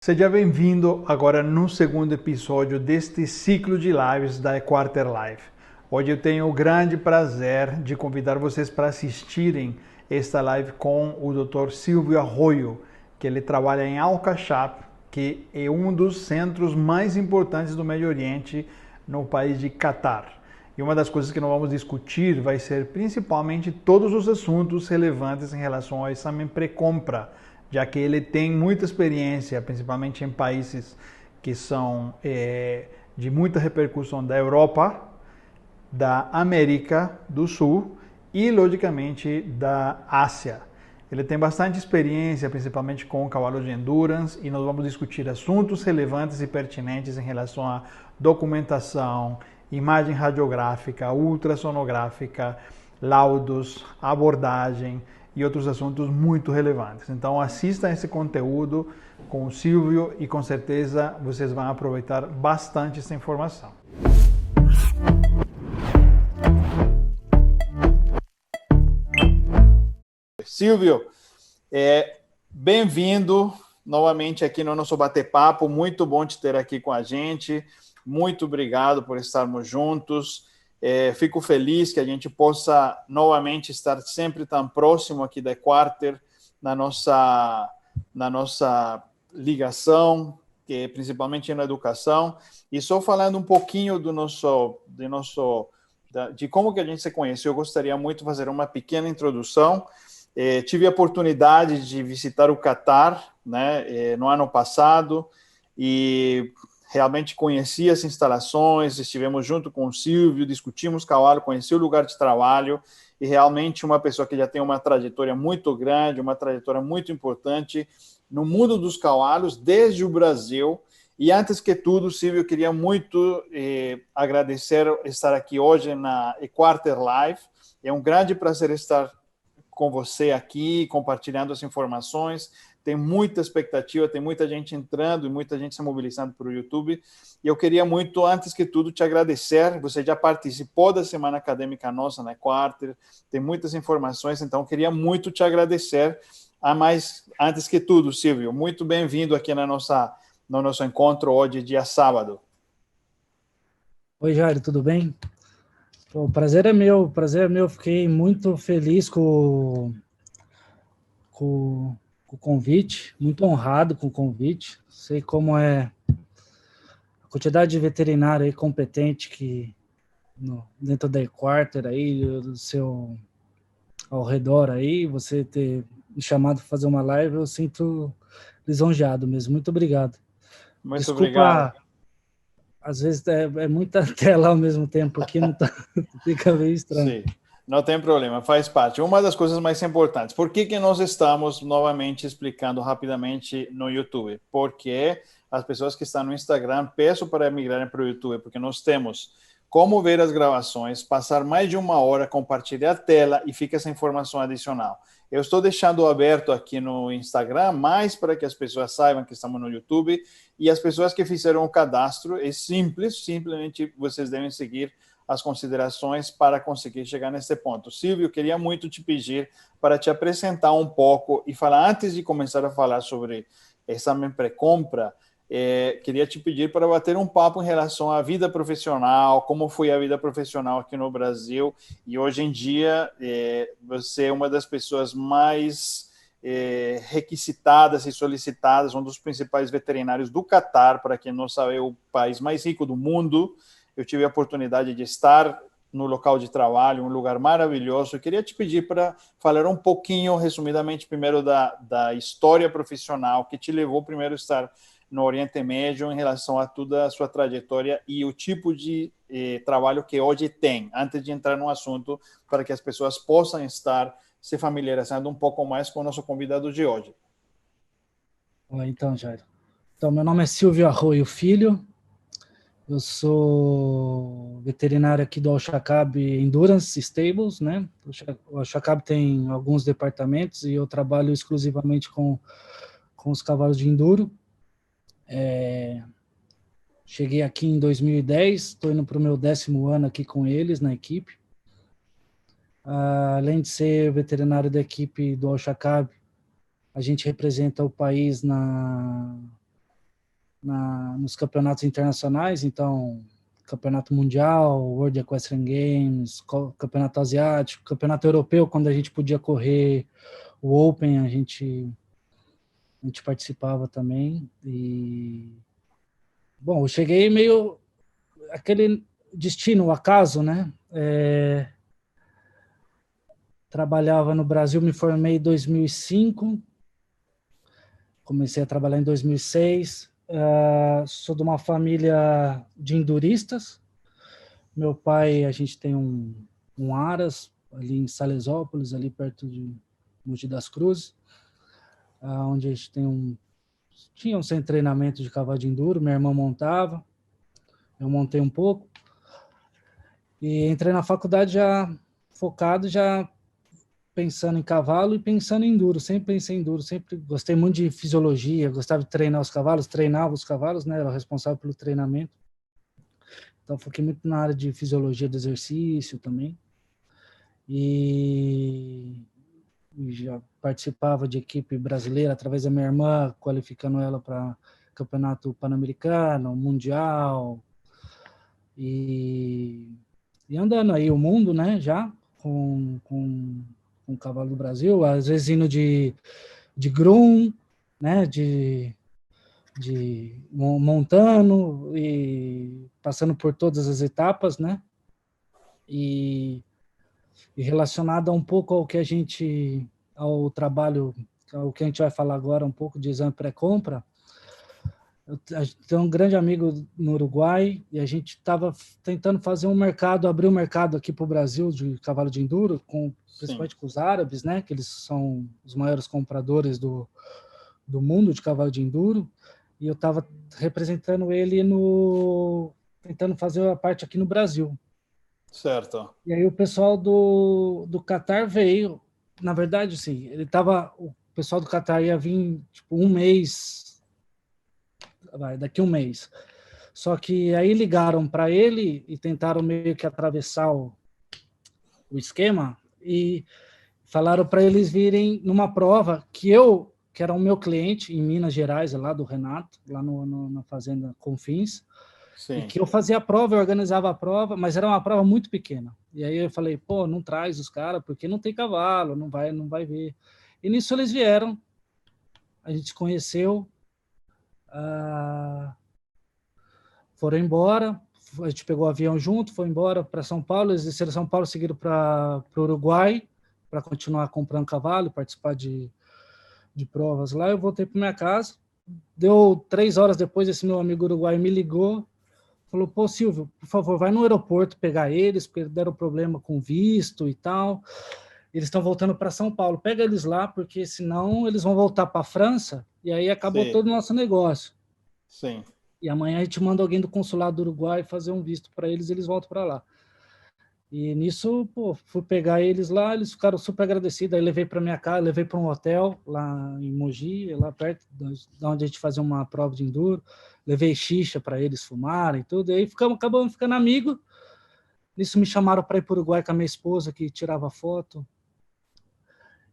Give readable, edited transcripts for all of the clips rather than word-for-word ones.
Seja bem-vindo agora no segundo episódio deste ciclo de lives da Equarter Live. Hoje eu tenho o grande prazer de convidar vocês para assistirem esta live com o Dr. Silvio Arroyo, que ele trabalha em Al-Kashaf, que é um dos centros mais importantes do Médio Oriente no país de Catar. E uma das coisas que nós vamos discutir vai ser principalmente todos os assuntos relevantes em relação ao exame pré-compra, já que ele tem muita experiência, principalmente em países que são de muita repercussão da Europa, da América do Sul e, logicamente, da Ásia. Ele tem bastante experiência, principalmente com cavalos de endurance, e nós vamos discutir assuntos relevantes e pertinentes em relação à documentação, imagem radiográfica, ultrassonográfica, laudos, abordagem e outros assuntos muito relevantes. Então assista esse conteúdo com o Silvio e com certeza vocês vão aproveitar bastante essa informação. Silvio, bem-vindo novamente aqui no nosso bate-papo. Muito bom te ter aqui com a gente. Muito obrigado por estarmos juntos. Fico feliz que a gente possa novamente estar sempre tão próximo aqui da Equarter, na nossa ligação, que principalmente na educação. E só falando um pouquinho de como que a gente se conheceu, eu gostaria muito de fazer uma pequena introdução. Tive a oportunidade de visitar o Catar, né, no ano passado, e realmente conheci as instalações, estivemos junto com o Silvio, discutimos cavalo, conheci o lugar de trabalho, e realmente uma pessoa que já tem uma trajetória muito grande, uma trajetória muito importante no mundo dos cavalos, desde o Brasil. E antes que tudo, Silvio, eu queria muito agradecer estar aqui hoje na Equarter Live. É um grande prazer estar com você aqui, compartilhando as informações. Tem muita expectativa, tem muita gente entrando e muita gente se mobilizando para o YouTube. E eu queria muito, antes que tudo, te agradecer. Você já participou da Semana Acadêmica nossa na Equarter, tem muitas informações, então eu queria muito te agradecer. Mas, antes que tudo, Silvio, muito bem-vindo aqui no nosso encontro hoje, dia sábado. Oi, Jair, tudo bem? O prazer é meu, Fiquei muito feliz com o convite, muito honrado com o convite. Sei como é a quantidade de veterinário aí competente dentro da Equarter aí, do seu ao redor aí, você ter me chamado para fazer uma live, eu sinto lisonjeado mesmo. Muito obrigado. Muito obrigado. Desculpa, às vezes é muita tela ao mesmo tempo aqui, não tá, fica meio estranho. Sim, não tem problema, faz parte. Uma das coisas mais importantes, por que nós estamos novamente explicando rapidamente no YouTube? Porque as pessoas que estão no Instagram, peço para migrarem para o YouTube, porque nós temos como ver as gravações, passar mais de uma hora, compartilhar a tela e fica essa informação adicional. Eu estou deixando aberto aqui no Instagram, mais para que as pessoas saibam que estamos no YouTube, e as pessoas que fizeram o cadastro, é simples, simplesmente vocês devem seguir as considerações para conseguir chegar nesse ponto. Silvio, eu queria muito te pedir para te apresentar um pouco e falar, antes de começar a falar sobre exame pré-compra, queria te pedir para bater um papo em relação à vida profissional, como foi a vida profissional aqui no Brasil, e hoje em dia você é uma das pessoas mais requisitadas e solicitadas, um dos principais veterinários do Catar, para quem não sabe, é o país mais rico do mundo. Eu tive a oportunidade de estar no local de trabalho, um lugar maravilhoso. Eu queria te pedir para falar um pouquinho, resumidamente, primeiro da história profissional que te levou primeiro a estar no Oriente Médio em relação a toda a sua trajetória e o tipo de trabalho que hoje tem, antes de entrar no assunto, para que as pessoas possam estar se familiarizando um pouco mais com o nosso convidado de hoje. Então, Jair. Então, meu nome é Silvio Arroio Filho. Eu sou veterinário aqui do Al-Shakab Endurance Stables, né? O Al-Shakab tem alguns departamentos e eu trabalho exclusivamente com os cavalos de enduro. Cheguei aqui em 2010, estou indo para o meu 10º ano aqui com eles na equipe. Além de ser veterinário da equipe do Al-Shakab, a gente representa o país nos campeonatos internacionais, então campeonato mundial, World Equestrian Games, campeonato asiático, campeonato europeu, quando a gente podia correr o Open, a gente participava também. E bom, eu cheguei meio aquele destino, o acaso, né? Trabalhava no Brasil, me formei em 2005, comecei a trabalhar em 2006. Sou de uma família de enduristas. Meu pai, a gente tem um Aras ali em Salesópolis, ali perto de Mogi das Cruzes, onde a gente tinha um centro de treinamento de cavalo de enduro. Minha irmã montava, eu montei um pouco e entrei na faculdade já focado, já pensando em cavalo e pensando em enduro. Sempre pensei em enduro, sempre gostei muito de fisiologia, gostava de treinar os cavalos, treinava os cavalos, né? Era responsável pelo treinamento. Então, foquei muito na área de fisiologia do exercício também. E já participava de equipe brasileira através da minha irmã, qualificando ela para campeonato pan-americano, mundial. E andando aí o mundo, né, já com o cavalo do Brasil, às vezes indo de groom, né, de montando e passando por todas as etapas, né, e relacionado um pouco ao trabalho, ao que a gente vai falar agora, um pouco de exame pré-compra. Eu tenho um grande amigo no Uruguai e a gente estava tentando fazer abrir um mercado aqui para o Brasil de cavalo de enduro, principalmente com os árabes, né, que eles são os maiores compradores do mundo de cavalo de enduro, e eu estava representando ele tentando fazer a parte aqui no Brasil. Certo. E aí o pessoal do Catar veio, na verdade, sim, o pessoal do Catar ia vir tipo um mês, daqui um mês. Só que aí ligaram para ele e tentaram meio que atravessar o esquema e falaram para eles virem numa prova que era o meu cliente em Minas Gerais, lá do Renato, lá na fazenda Confins. Sim. E que eu fazia a prova, eu organizava a prova, mas era uma prova muito pequena. E aí eu falei, pô, não traz os caras, porque não tem cavalo, não vai ver. E nisso eles vieram, a gente se conheceu, foram embora, a gente pegou o avião junto, foi embora para São Paulo, eles desceram São Paulo, seguiram para o Uruguai, para continuar comprando cavalo, participar de provas lá. Eu voltei para minha casa, deu 3 horas depois, esse meu amigo uruguaio me ligou, falou, pô, Silvio, por favor, vai no aeroporto pegar eles, porque deram problema com visto e tal. Eles estão voltando para São Paulo. Pega eles lá, porque senão eles vão voltar para a França e aí acabou todo o nosso negócio. Sim. E amanhã a gente manda alguém do consulado do Uruguai fazer um visto para eles e eles voltam para lá. E nisso, pô, fui pegar eles lá, eles ficaram super agradecidos. Aí levei para minha casa, levei para um hotel lá em Mogi, lá perto de onde a gente fazia uma prova de enduro. Levei xixa para eles fumarem, tudo. E aí acabamos ficando amigos. Nisso me chamaram para ir para o Uruguai com a minha esposa, que tirava foto.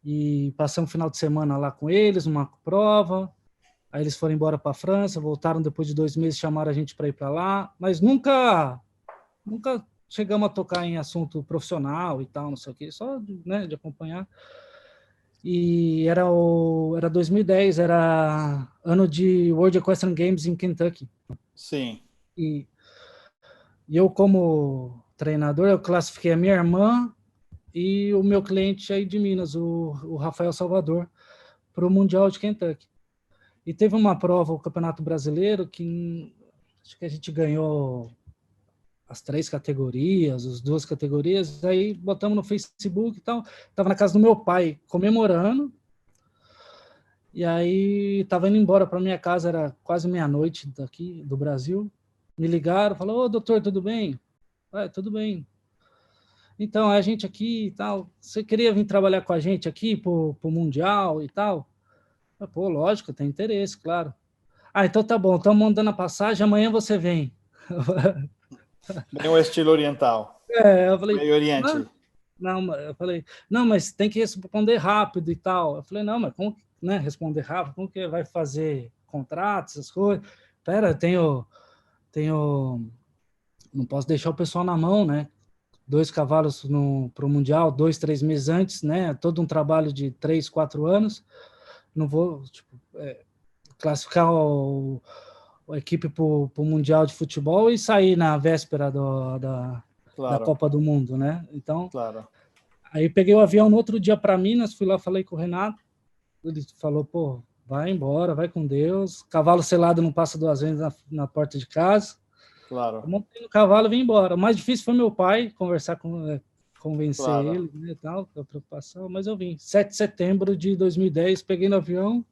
E passamos um final de semana lá com eles, uma prova. Aí eles foram embora para a França, voltaram depois de 2 meses, chamaram a gente para ir para lá. Mas nunca chegamos a tocar em assunto profissional e tal, não sei o quê, só de acompanhar. E era 2010, era ano de World Equestrian Games em Kentucky. Sim. E eu, como treinador, eu classifiquei a minha irmã e o meu cliente aí de Minas, o Rafael Salvador, para o Mundial de Kentucky. E teve uma prova, o Campeonato Brasileiro, que acho que a gente ganhou as 3 categorias, as 2 categorias, aí botamos no Facebook e tal. Estava na casa do meu pai comemorando, e aí estava indo embora para minha casa, era quase meia-noite daqui do Brasil. Me ligaram, falaram, ô doutor, tudo bem? Tudo bem. Então, a gente aqui e tal, você queria vir trabalhar com a gente aqui pro Mundial e tal? Pô, lógico, tem interesse, claro. Então tá bom, estamos mandando a passagem, amanhã você vem. Bem o estilo oriental. Eu falei, Meio Oriente. eu falei, não, mas tem que responder rápido e tal. Eu falei, não, mas como, né, responder rápido? Como que vai fazer contratos, essas coisas? pera, não posso deixar o pessoal na mão, né? 2 cavalos para o Mundial, 2, 3 meses antes, né? Todo um trabalho de 3, 4 anos. Não vou classificar a equipe para o Mundial de Futebol e sair na véspera da Claro, Copa do Mundo, né? Então, claro. aí peguei o avião no outro dia para Minas, fui lá, falei com o Renato, ele falou, pô, vai embora, vai com Deus, cavalo selado não passa 2 vezes na porta de casa. Claro, Eu montei no cavalo e vim embora. O mais difícil foi meu pai convencer claro. ele, né, tal, com a preocupação, mas eu vim. 7 de setembro de 2010, peguei no avião,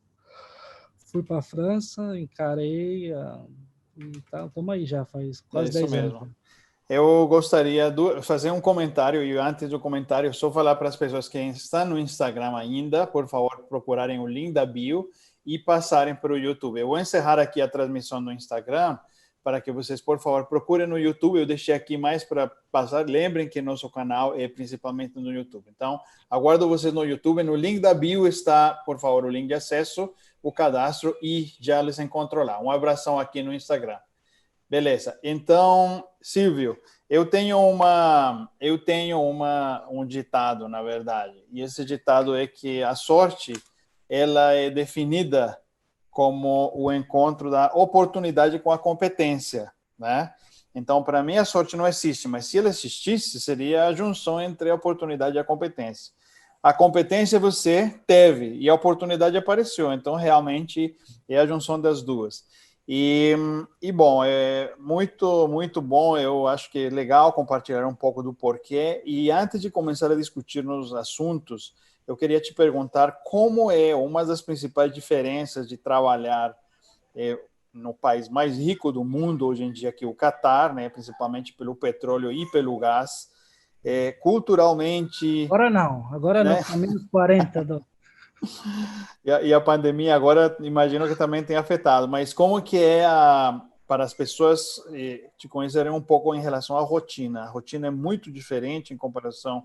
fui para a França, encarei e tal. Estamos aí já, faz É quase isso 10 anos. mesmo. Eu gostaria de fazer um comentário e antes do comentário, só falar para as pessoas que estão no Instagram ainda, por favor, procurarem o link da bio e passarem para o YouTube. Eu vou encerrar aqui a transmissão no Instagram para que vocês, por favor, procurem no YouTube. Eu deixei aqui mais para passar. Lembrem que nosso canal é principalmente no YouTube. Então, aguardo vocês no YouTube. No link da bio está, por favor, o link de acesso, o cadastro e já les encontro lá. Um abração aqui no Instagram. Beleza. Então, Silvio, eu tenho um ditado, na verdade. E esse ditado é que a sorte ela é definida como o encontro da oportunidade com a competência, né? Então, para mim, a sorte não existe, mas se ela existisse, seria a junção entre a oportunidade e a competência. A competência você teve e a oportunidade apareceu. Então, realmente, é a junção das duas. E bom, é muito bom, eu acho que é legal compartilhar um pouco do porquê. E antes de começar a discutir nos assuntos, eu queria te perguntar como é uma das principais diferenças de trabalhar no país mais rico do mundo hoje em dia, que é o Catar, né, principalmente pelo petróleo e pelo gás, culturalmente... Agora não, né? está menos 40 do... E a pandemia agora, imagino que também tem afetado, mas como que é para as pessoas te conhecerem um pouco em relação à rotina? A rotina é muito diferente em comparação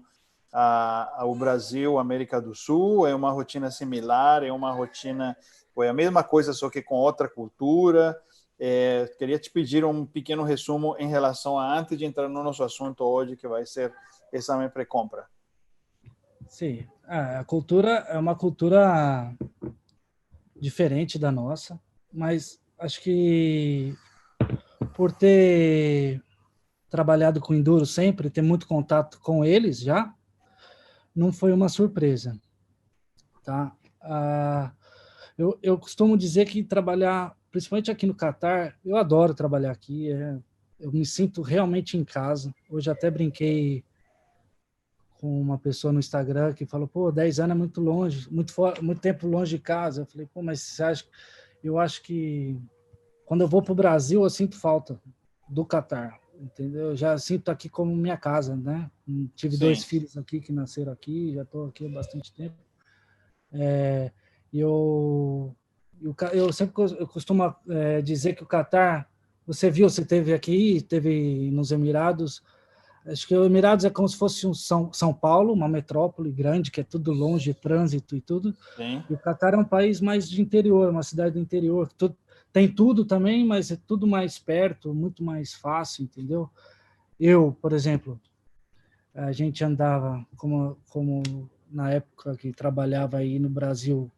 ao Brasil, América do Sul? É uma rotina similar? É uma rotina, foi a mesma coisa, só que com outra cultura? Queria te pedir um pequeno resumo em relação a, antes de entrar no nosso assunto hoje, que vai ser exame pré-compra. Sim, a cultura é uma cultura diferente da nossa, mas acho que por ter trabalhado com enduro sempre, ter muito contato com eles já, não foi uma surpresa, tá? Eu costumo dizer que trabalhar, principalmente aqui no Catar, eu adoro trabalhar aqui, eu me sinto realmente em casa. Hoje até brinquei com uma pessoa no Instagram que falou, pô, 10 anos é muito longe, muito tempo longe de casa. Eu falei, pô, mas você acha... Eu acho que quando eu vou para o Brasil, eu sinto falta do Catar, entendeu? Eu já sinto aqui como minha casa, né? Tive Sim. 2 filhos aqui que nasceram aqui, já estou aqui há bastante tempo. Eu sempre costumo dizer que o Catar, você teve aqui, teve nos Emirados. Acho que os Emirados é como se fosse um São Paulo, uma metrópole grande, que é tudo longe, trânsito e tudo. Sim. E o Catar é um país mais de interior, uma cidade do interior. Tem tudo também, mas é tudo mais perto, muito mais fácil, entendeu? Eu, por exemplo, a gente andava, como na época que trabalhava aí no Brasil,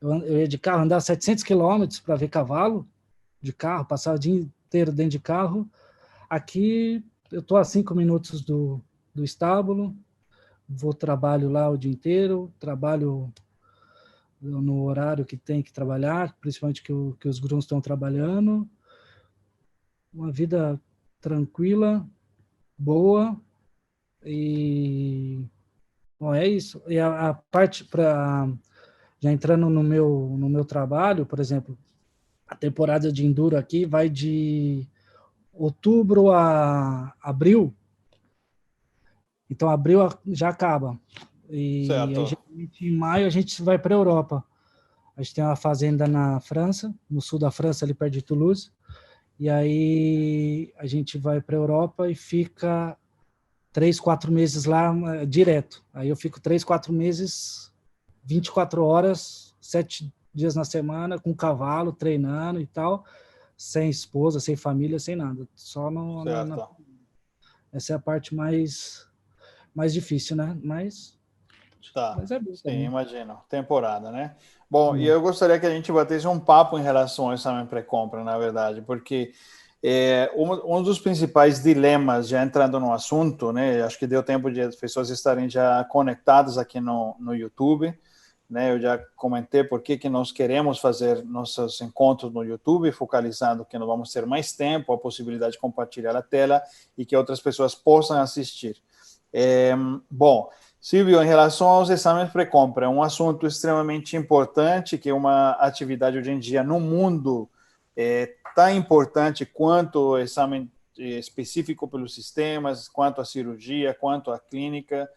eu ia de carro, andava 700 quilômetros para ver cavalo de carro, passava o dia inteiro dentro de carro. Aqui eu estou a 5 minutos do estábulo, trabalho lá o dia inteiro, trabalho no horário que tem que trabalhar, principalmente que os grãos estão trabalhando. Uma vida tranquila, boa, e bom, é isso. E a parte já entrando no meu trabalho, por exemplo, a temporada de enduro aqui vai de outubro a abril. Então, abril já acaba. E aí, Certo. geralmente, em maio, a gente vai para a Europa. A gente tem uma fazenda na França, no sul da França, ali perto de Toulouse. E aí, a gente vai para a Europa e fica 3, 4 meses lá direto. Aí eu fico 3, 4 meses, 24 horas, 7 dias na semana com cavalo, treinando e tal, sem esposa, sem família, sem nada. Só essa é a parte mais difícil, né? Tá, Mas é bom sim, também. imagino. Temporada, né? Bom, e eu gostaria que a gente batesse um papo em relação ao exame pré-compra, na verdade, porque um dos principais dilemas, já entrando no assunto, né? Acho que deu tempo de as pessoas estarem já conectadas aqui no YouTube, né? Eu já comentei por que nós queremos fazer nossos encontros no YouTube, focalizando que nós vamos ter mais tempo, a possibilidade de compartilhar a tela e que outras pessoas possam assistir. Bom, Silvio, em relação aos exames pré-compra, é um assunto extremamente importante, que é uma atividade hoje em dia no mundo tão importante quanto o exame específico pelos sistemas, quanto a cirurgia, quanto a clínica.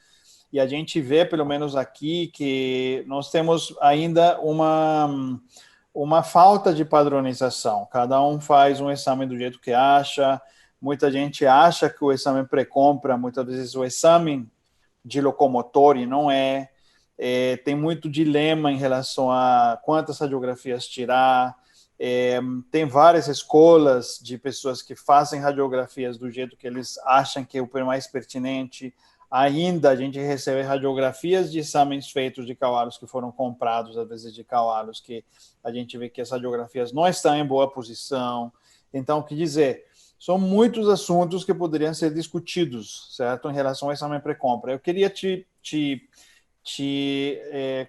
E a gente vê, pelo menos aqui, que nós temos ainda uma falta de padronização. Cada um faz um exame do jeito que acha. Muita gente acha que o exame pré-compra, muitas vezes o exame de locomotor e não é. Tem muito dilema em relação a quantas radiografias tirar. Tem várias escolas de pessoas que fazem radiografias do jeito que eles acham que é o mais pertinente. Ainda a gente recebe radiografias de exames feitos de cavalos que foram comprados, às vezes de cavalos que a gente vê que as radiografias não estão em boa posição. Então, o que dizer? São muitos assuntos que poderiam ser discutidos, certo, em relação ao exame pré-compra. Eu queria te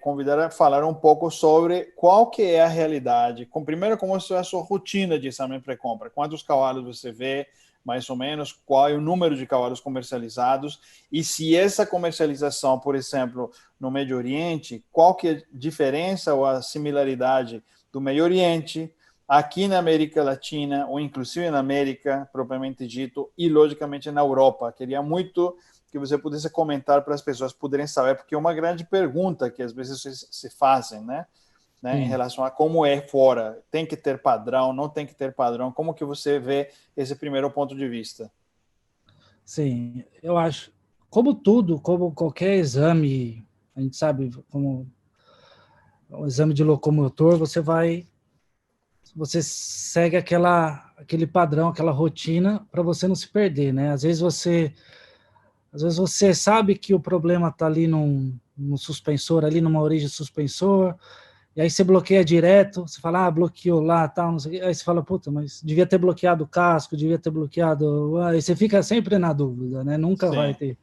convidar a falar um pouco sobre qual que é a realidade. Primeiro, como é a sua rotina de exame pré-compra? Quantos cavalos você vê, mais ou menos? Qual é o número de cavalos comercializados? E se essa comercialização, por exemplo, no Médio Oriente, qual que é a diferença ou a similaridade do Médio Oriente aqui na América Latina, ou inclusive na América, propriamente dito, e, logicamente, na Europa? Queria muito que você pudesse comentar para as pessoas poderem saber, porque é uma grande pergunta que às vezes se fazem, né? Em relação a como é fora. Tem que ter padrão, não tem que ter padrão? Como que você vê esse primeiro ponto de vista? Sim, eu acho, como tudo, como qualquer exame, a gente sabe, como o exame de locomotor, você segue aquele padrão, aquela rotina para você não se perder, né? Às vezes você sabe que o problema está ali no suspensor, ali numa origem suspensor, e aí você bloqueia direto, você fala, bloqueou lá, tal, não sei o quê. Aí você fala, puta, mas devia ter bloqueado o casco, devia ter bloqueado... Aí você fica sempre na dúvida, né? Nunca vai ter.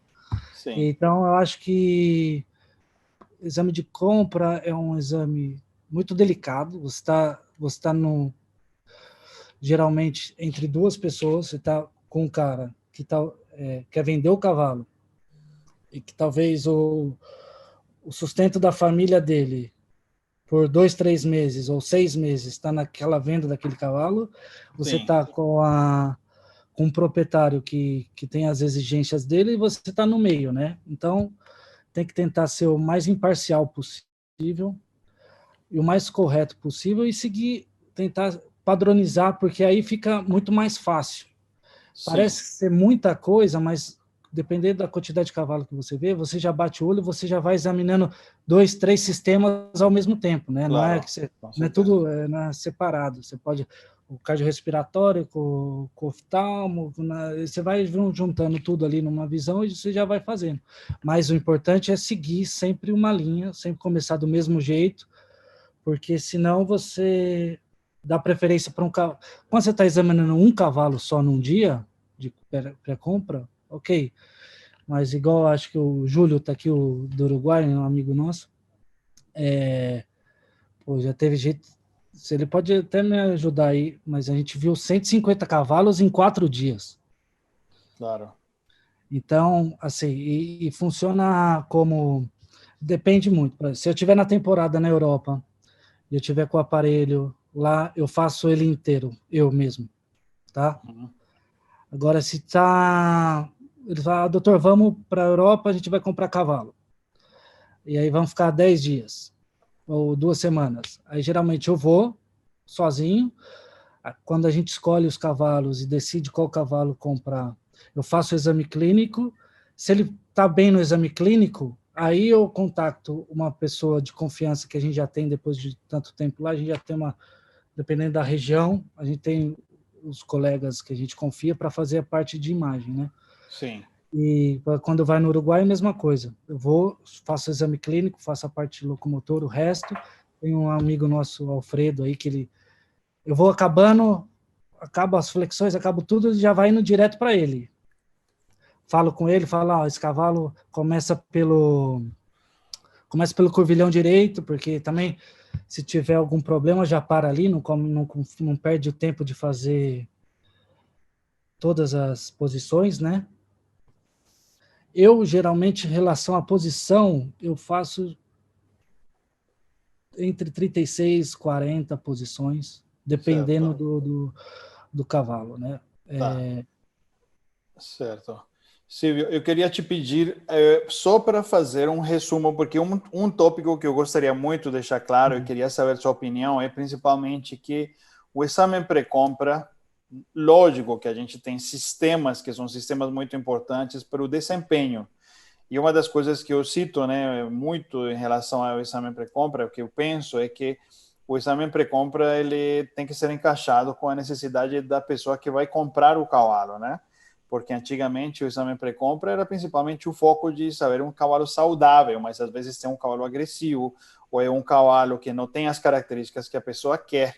Sim. Então, eu acho que o exame de compra é um exame muito delicado. Você tá geralmente entre duas pessoas, você está com um cara que quer vender o cavalo e que talvez o sustento da família dele por 2, 3 meses ou 6 meses está naquela venda daquele cavalo, você está com um proprietário que tem as exigências dele e você está no meio, né? Então, tem que tentar ser o mais imparcial possível e o mais correto possível e tentar padronizar, porque aí fica muito mais fácil. Parece ser muita coisa, mas dependendo da quantidade de cavalo que você vê, você já bate o olho, você já vai examinando 2, 3 sistemas ao mesmo tempo, né? Claro, não é que não é tudo não é separado. Você pode o cardiorrespiratório com o oftalmo, você vai juntando tudo ali numa visão e você já vai fazendo. Mas o importante é seguir sempre uma linha, sempre começar do mesmo jeito, porque senão você dá preferência para um cavalo. Quando você está examinando um cavalo só num dia de pré-compra, ok. Mas igual acho que o Júlio está aqui, do Uruguai, um amigo nosso, já teve jeito, se ele pode até me ajudar aí, mas a gente viu 150 cavalos em 4 dias. Claro. Então, assim, e funciona como... Depende muito. Se eu estiver na temporada na Europa e eu estiver com o aparelho lá, eu faço ele inteiro, eu mesmo, tá? Agora, se ele fala, doutor, vamos para a Europa, a gente vai comprar cavalo. E aí vamos ficar 10 dias ou 2 semanas. Aí, geralmente, eu vou sozinho. Quando a gente escolhe os cavalos e decide qual cavalo comprar, eu faço o exame clínico. Se ele está bem no exame clínico, Aí eu contacto uma pessoa de confiança que a gente já tem depois de tanto tempo lá, a gente já tem dependendo da região, a gente tem os colegas que a gente confia para fazer a parte de imagem, né? Sim. E quando vai no Uruguai, a mesma coisa. Eu vou, faço o exame clínico, faço a parte locomotor, o resto. Tem um amigo nosso, Alfredo, aí, eu vou acabo as flexões, acabo tudo, já vai indo direto para ele. Falo com ele, falo, esse cavalo começa pelo curvilhão direito, porque também, se tiver algum problema, já para ali, não perde o tempo de fazer todas as posições, né? Eu, geralmente, em relação à posição, eu faço entre 36 e 40 posições, dependendo Certo. do cavalo, né? Tá. Certo. Silvio, eu queria te pedir só para fazer um resumo, porque um tópico que eu gostaria muito de deixar claro, eu queria saber sua opinião, é principalmente que o exame pré-compra, lógico que a gente tem sistemas que são sistemas muito importantes para o desempenho. E uma das coisas que eu cito, né, muito em relação ao exame pré-compra, o que eu penso é que o exame pré-compra ele tem que ser encaixado com a necessidade da pessoa que vai comprar o cavalo, né? Porque antigamente o exame pré-compra era principalmente o foco de saber um cavalo saudável, mas às vezes tem um cavalo agressivo ou é um cavalo que não tem as características que a pessoa quer.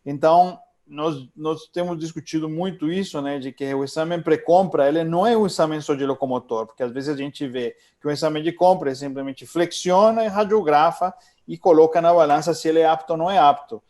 Então, nós temos discutido muito isso, né, de que o exame pré-compra, ele não é um exame só de locomotor, porque às vezes a gente vê que o exame de compra é simplesmente flexiona e radiografa e coloca na balança se ele é apto ou não é apto.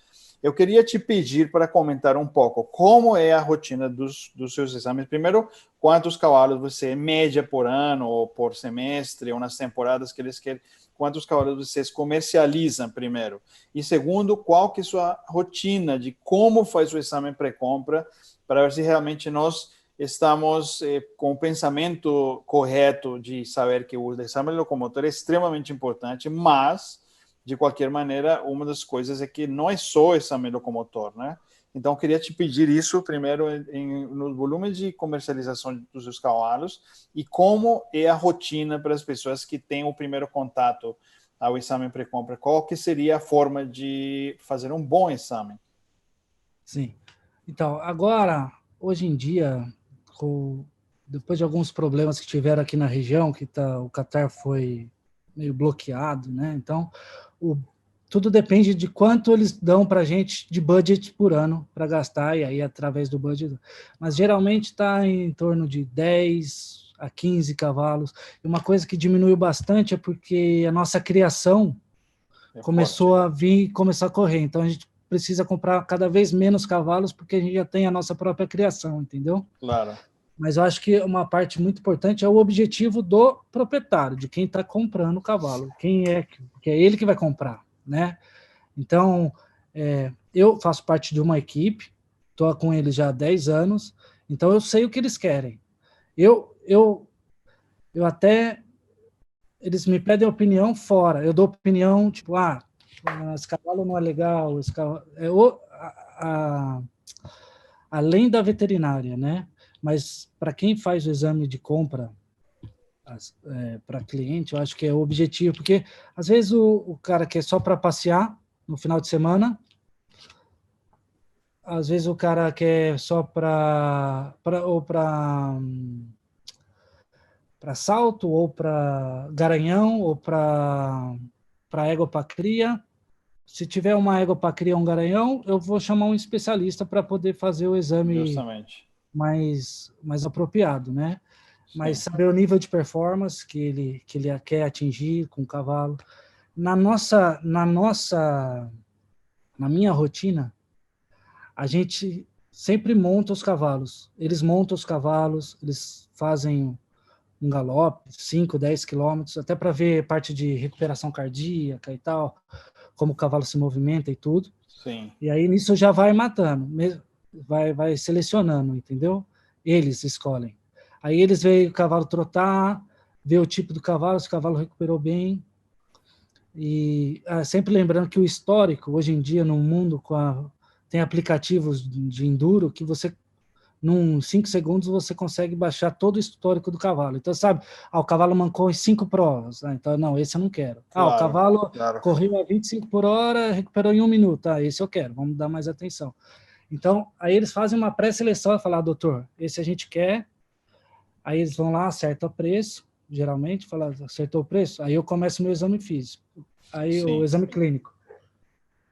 Eu queria te pedir para comentar um pouco como é a rotina dos seus exames. Primeiro, quantos cavalos você média por ano ou por semestre ou nas temporadas que eles querem, quantos cavalos vocês comercializam primeiro. E segundo, qual que é a sua rotina de como faz o exame pré-compra para ver se realmente nós estamos com o pensamento correto de saber que o exame locomotor é extremamente importante, mas, de qualquer maneira, uma das coisas é que não é só o exame locomotor, né? Então, eu queria te pedir isso primeiro no volume de comercialização dos seus cavalos e como é a rotina para as pessoas que têm o primeiro contato ao exame pré-compra. Qual que seria a forma de fazer um bom exame? Sim. Então, agora, hoje em dia, depois de alguns problemas que tiveram aqui na região, o Catar foi meio bloqueado, né? Então, o, tudo depende de quanto eles dão para a gente de budget por ano para gastar, e aí através do budget. Mas geralmente está em torno de 10 a 15 cavalos. E uma coisa que diminuiu bastante é porque a nossa criação começou a vir, começar a correr. Então a gente precisa comprar cada vez menos cavalos porque a gente já tem a nossa própria criação, entendeu? Claro. Mas eu acho que uma parte muito importante é o objetivo do proprietário, de quem está comprando o cavalo, que é ele que vai comprar, né? Então, eu faço parte de uma equipe, estou com eles já há 10 anos, então eu sei o que eles querem. Eu até eles me pedem opinião fora. Eu dou opinião, tipo, esse cavalo não é legal, esse cavalo... além da veterinária, né? Mas para quem faz o exame de compra para cliente, eu acho que é o objetivo, porque às vezes o cara quer só para passear no final de semana, às vezes o cara quer só para salto, ou para garanhão, ou para égua para cria. Se tiver uma égua para criar um garanhão, eu vou chamar um especialista para poder fazer o exame Justamente. mais apropriado, né? Mas Sim. saber o nível de performance que ele quer atingir com o cavalo. Na minha rotina, a gente sempre monta os cavalos. Eles montam os cavalos, eles fazem um galope, 5, 10 quilômetros, até para ver parte de recuperação cardíaca e tal, como o cavalo se movimenta e tudo. Sim. E aí nisso já vai matando, vai selecionando, entendeu? Eles escolhem. Aí eles veem o cavalo trotar, vê o tipo do cavalo, se o cavalo recuperou bem. E sempre lembrando que o histórico, hoje em dia, no mundo, tem aplicativos de enduro que você num 5 segundos você consegue baixar todo o histórico do cavalo. Então, sabe, o cavalo mancou em 5 provas. Então, não, esse eu não quero. O Claro, cavalo claro. correu a 25 por hora, recuperou em 1 minuto. Esse eu quero, vamos dar mais atenção. Então, aí eles fazem uma pré-seleção e falam, doutor, esse a gente quer. Aí eles vão lá, acertam o preço, geralmente, fala, acertou o preço? Aí eu começo o meu exame físico. Aí o exame clínico.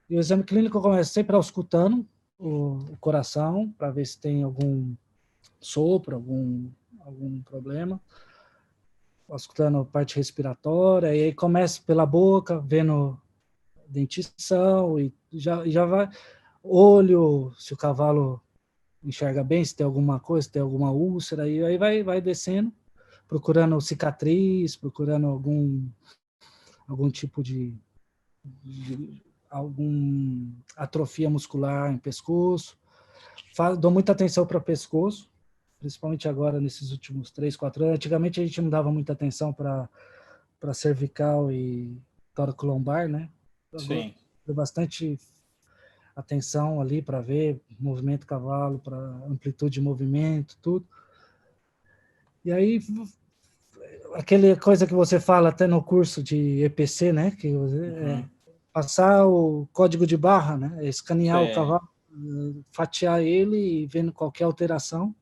E o exame clínico eu começo sempre auscultando o coração, para ver se tem algum sopro, algum problema. Auscultando a parte respiratória, e aí começo pela boca, vendo dentição, e já vai... Olho, se o cavalo enxerga bem, se tem alguma coisa, se tem alguma úlcera, e aí vai descendo, procurando cicatriz, procurando algum tipo de algum atrofia muscular em pescoço. Dou muita atenção para pescoço, principalmente agora nesses últimos 3, 4 anos. Antigamente a gente não dava muita atenção para cervical e tóraco-lombar, né? Agora Sim. dou bastante atenção ali para ver movimento do cavalo, para amplitude de movimento, tudo. E aí, aquela coisa que você fala até no curso de EPC, né? Que passar o código de barra, né? Escanear o cavalo, fatiar ele e vendo qualquer alteração,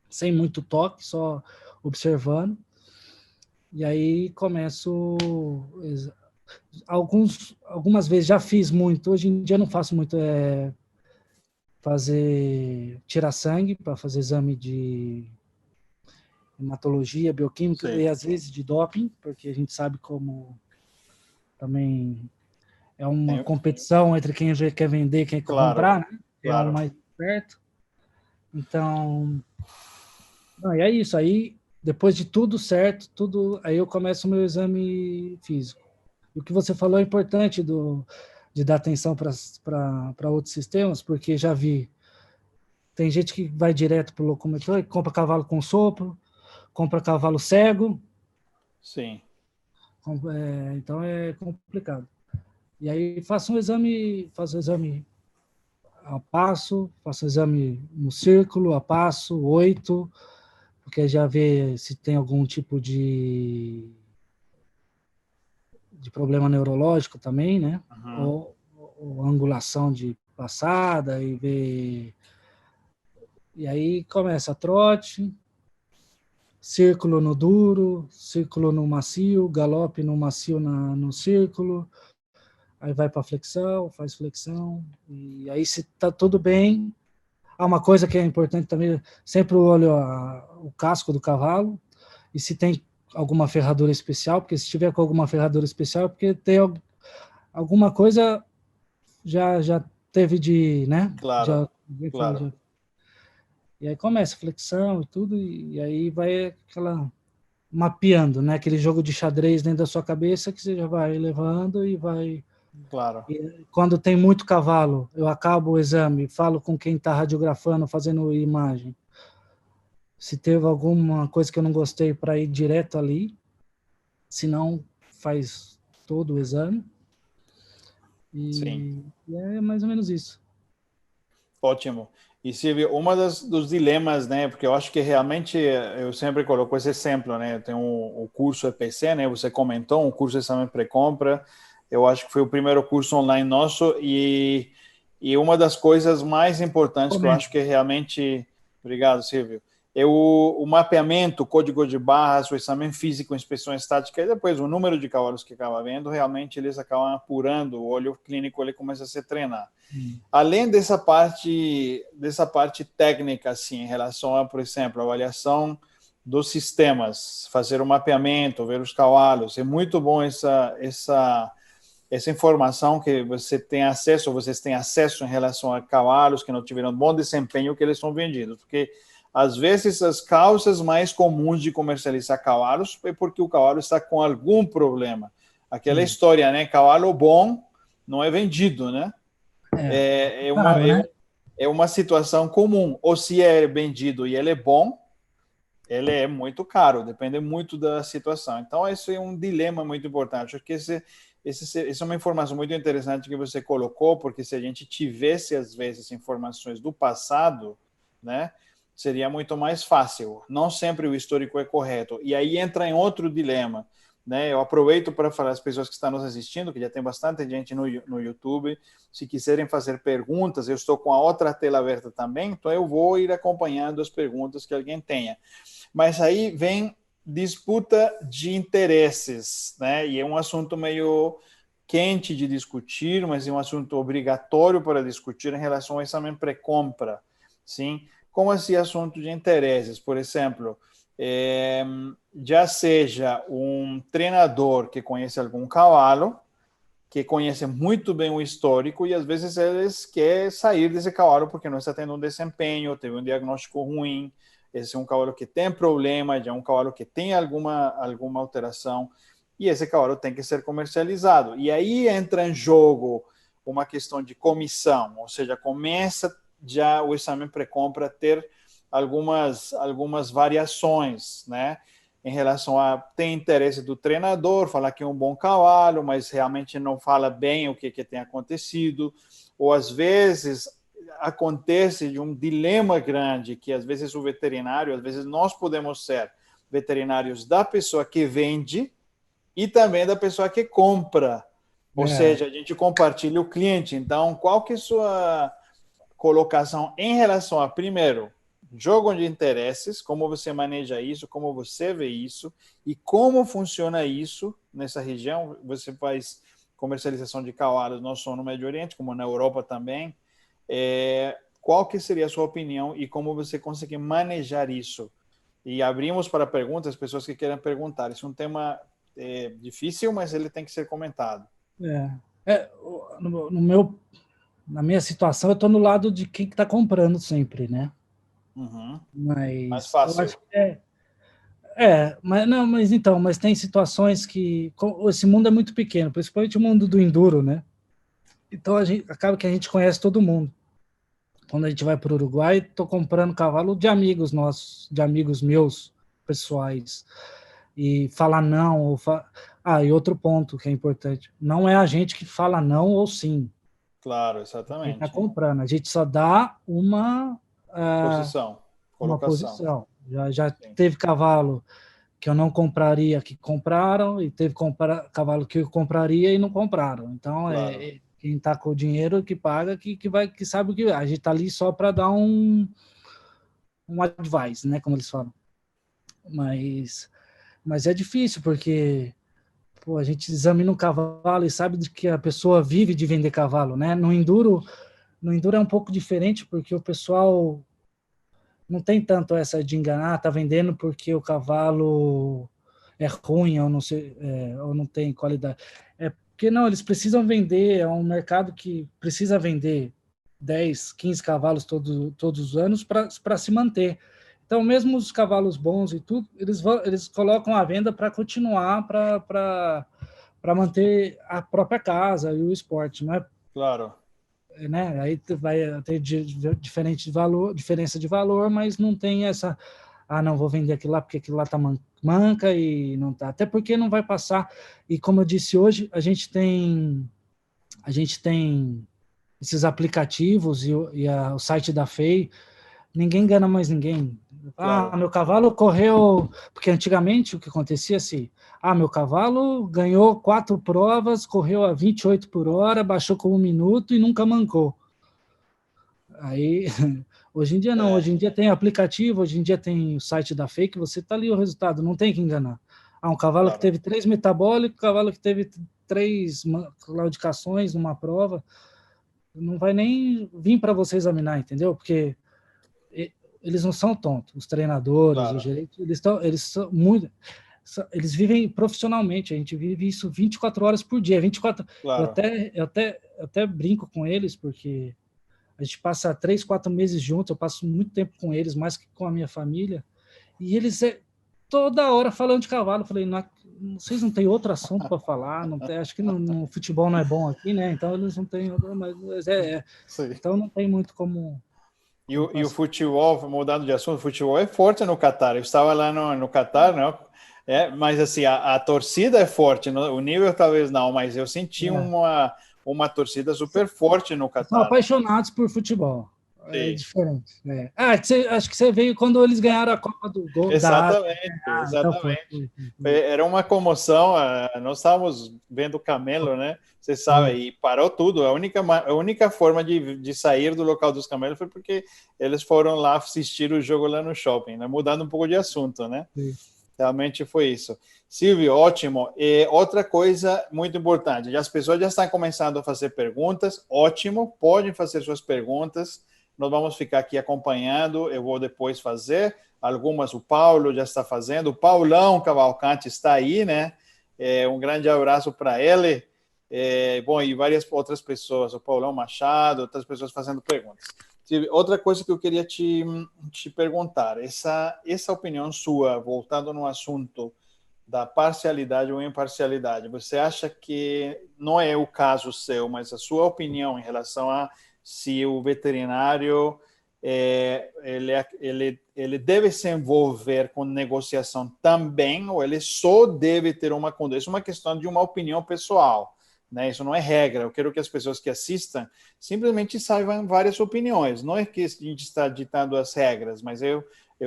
sem muito toque, só observando. E aí começo... Algumas vezes já fiz muito, hoje em dia não faço muito, tirar sangue para fazer exame de hematologia, bioquímica e às vezes de doping, porque a gente sabe como também é uma competição entre quem quer vender e quem quer comprar, né? É um mais perto. Então, e é isso. Aí, depois de tudo certo, aí eu começo o meu exame físico. E o que você falou é importante de dar atenção para outros sistemas, porque já vi, tem gente que vai direto para o locomotor e compra cavalo com sopro, compra cavalo cego. Sim. Então é complicado. E aí faço um exame a passo, faço um exame no círculo, a passo, 8, porque já vê se tem algum tipo de problema neurológico também, né? Ou angulação de passada, e ver. E aí começa trote, círculo no duro, círculo no macio, galope no macio no círculo, aí vai para flexão, faz flexão, e aí se tá tudo bem. Uma coisa que é importante também, sempre olho o casco do cavalo, e se tem alguma ferradura especial, porque se tiver com alguma ferradura especial, porque tem alguma coisa já teve de, né? Claro, claro. E aí começa a flexão e tudo, e aí vai aquela mapeando, né? Aquele jogo de xadrez dentro da sua cabeça que você já vai levando e vai... Claro. E quando tem muito cavalo, eu acabo o exame, falo com quem está radiografando, fazendo imagem. Se teve alguma coisa que eu não gostei, para ir direto ali, se não, faz todo o exame. Sim. E é mais ou menos isso. Ótimo. E Silvio, dos dilemas, né? Porque eu acho que realmente eu sempre coloco esse exemplo, né? Eu tenho o curso EPC, né? Você comentou, um curso de exame pré-compra. Eu acho que foi o primeiro curso online nosso e uma das coisas mais importantes que eu acho que realmente... Obrigado, Silvio. É o mapeamento, o código de barras, o exame físico, inspeção estática, e depois o número de cavalos que acaba vendo, realmente eles acabam apurando, o olho clínico ele começa a se treinar. Além dessa parte técnica, assim, em relação a, por exemplo, a avaliação dos sistemas, fazer o mapeamento, ver os cavalos, é muito bom essa informação que vocês têm acesso em relação a cavalos que não tiveram bom desempenho, que eles são vendidos, porque às vezes as causas mais comuns de comercializar cavalos é porque o cavalo está com algum problema. Aquela história, né? Cavalo bom não é vendido, né? É uma situação comum. Ou se é vendido e ele é bom, ele é muito caro, depende muito da situação. Então, isso é um dilema muito importante. Acho que essa é uma informação muito interessante que você colocou, porque se a gente tivesse, às vezes, informações do passado, né, seria muito mais fácil. Não sempre o histórico é correto. E aí entra em outro dilema, né? Eu aproveito para falar às pessoas que estão nos assistindo, que já tem bastante gente no YouTube, se quiserem fazer perguntas, eu estou com a outra tela aberta também, então eu vou ir acompanhando as perguntas que alguém tenha. Mas aí vem disputa de interesses, né? E é um assunto meio quente de discutir, mas é um assunto obrigatório para discutir em relação ao exame pré-compra, sim? Como esse assunto de interesses, por exemplo, já seja um treinador que conhece algum cavalo, que conhece muito bem o histórico e às vezes eles querem sair desse cavalo porque não está tendo um desempenho, teve um diagnóstico ruim, esse é um cavalo que tem problema, já é um cavalo que tem alguma alteração e esse cavalo tem que ser comercializado. E aí entra em jogo uma questão de comissão, ou seja, começa já o exame pré-compra a ter algumas variações, né? Em relação a ter interesse do treinador, falar que é um bom cavalo, mas realmente não fala bem o que tem acontecido, ou às vezes acontece de um dilema grande, que às vezes o veterinário, às vezes nós podemos ser veterinários da pessoa que vende e também da pessoa que compra, ou seja, a gente compartilha o cliente. Então, qual que é a sua colocação em relação a, primeiro, jogo de interesses, como você maneja isso, como você vê isso e como funciona isso nessa região? Você faz comercialização de cavalos não só no Médio Oriente, como na Europa também. Qual que seria a sua opinião e como você consegue manejar isso? E abrimos para perguntas, pessoas que queiram perguntar. Isso é um tema difícil, mas ele tem que ser comentado. Na minha situação, eu estou no lado de quem está comprando sempre, né? Uhum. Mais Mas fácil. eu acho que mas tem situações que esse mundo é muito pequeno, principalmente o mundo do enduro, né? Então acaba que a gente conhece todo mundo. Quando a gente vai para o Uruguai, estou comprando cavalo de amigos nossos, de amigos meus pessoais. E falar não, e outro ponto que é importante, não é a gente que fala não ou sim. Claro, Quem está exatamente. comprando, a gente só dá uma Colocação. posição. Já teve cavalo que eu não compraria, que compraram, e teve cavalo que eu compraria e não compraram. Então, Claro. Quem está com o dinheiro que paga, que sabe o que. A gente está ali só para dar um advice, né? Como eles falam. Mas é difícil, porque a gente examina um cavalo e sabe de que a pessoa vive de vender cavalo, né? No enduro é um pouco diferente, porque o pessoal não tem tanto essa de enganar, tá vendendo porque o cavalo é ruim ou não, ou não tem qualidade. É porque não, eles precisam vender, é um mercado que precisa vender 10, 15 cavalos todos os anos para se manter. Então, mesmo os cavalos bons e tudo, eles colocam à venda para continuar, para manter a própria casa e o esporte, não é? Claro. Né? Aí vai ter diferença de valor, mas não tem essa, não vou vender aquilo lá porque aquilo lá tá manca e não tá. Até porque não vai passar. E como eu disse hoje, a gente tem esses aplicativos o site da FEI, ninguém engana mais ninguém. Claro. Meu cavalo correu... Porque antigamente o que acontecia assim, meu cavalo ganhou 4 provas, correu a 28 por hora, baixou com 1 minuto e nunca mancou. Aí, hoje em dia não, hoje em dia tem aplicativo, hoje em dia tem o site da FEI, que você está ali o resultado, não tem que enganar. Um cavalo que teve 3 metabólicos, cavalo que teve 3 claudicações numa prova, não vai nem vir para você examinar, entendeu? Porque eles não são tontos, os treinadores, os gerentes, eles são muito... Eles vivem profissionalmente, a gente vive isso 24 horas por dia. 24. Claro. Eu até brinco com eles, porque a gente passa 3, 4 meses juntos, eu passo muito tempo com eles, mais que com a minha família, e eles toda hora falando de cavalo. Eu falei, vocês não têm outro assunto para falar? Não tem, acho que no futebol não é bom aqui, né? Então eles não têm, mas então não tem muito como... E o futebol, mudando de assunto, o futebol é forte no Catar. Eu estava lá no Catar, né? Mas assim, a torcida é forte, o nível talvez não, mas eu senti uma torcida super forte no Catar. São apaixonados por futebol. É Sim. diferente. Né? Acho que você veio quando eles ganharam a Copa do Gol da Ásia. Exatamente, Então foi. exatamente. Era uma comoção, nós estávamos vendo o Camelo, né? Você sabe, Foi. e parou tudo. A única forma de sair do local dos camelos foi porque eles foram lá assistir o jogo lá no shopping, né? Mudando um pouco de assunto, né? Foi. Realmente foi isso. Silvio, ótimo. E outra coisa muito importante, as pessoas já estão começando a fazer perguntas, ótimo, podem fazer suas perguntas, nós vamos ficar aqui acompanhando, eu vou depois fazer, algumas o Paulo já está fazendo, o Paulão Cavalcante está aí, né? Um grande abraço para ele. Bom, e várias outras pessoas, o Paulão Machado, outras pessoas fazendo perguntas. Outra coisa que eu queria te perguntar, essa opinião sua, voltando no assunto da parcialidade ou imparcialidade, você acha que não é o caso seu, mas a sua opinião em relação a se o veterinário ele deve se envolver com negociação também, ou ele só deve ter uma conduta? Isso é uma questão de uma opinião pessoal, né? Isso não é regra. Eu quero que as pessoas que assistam simplesmente saibam várias opiniões. Não é que a gente está ditando as regras, mas eu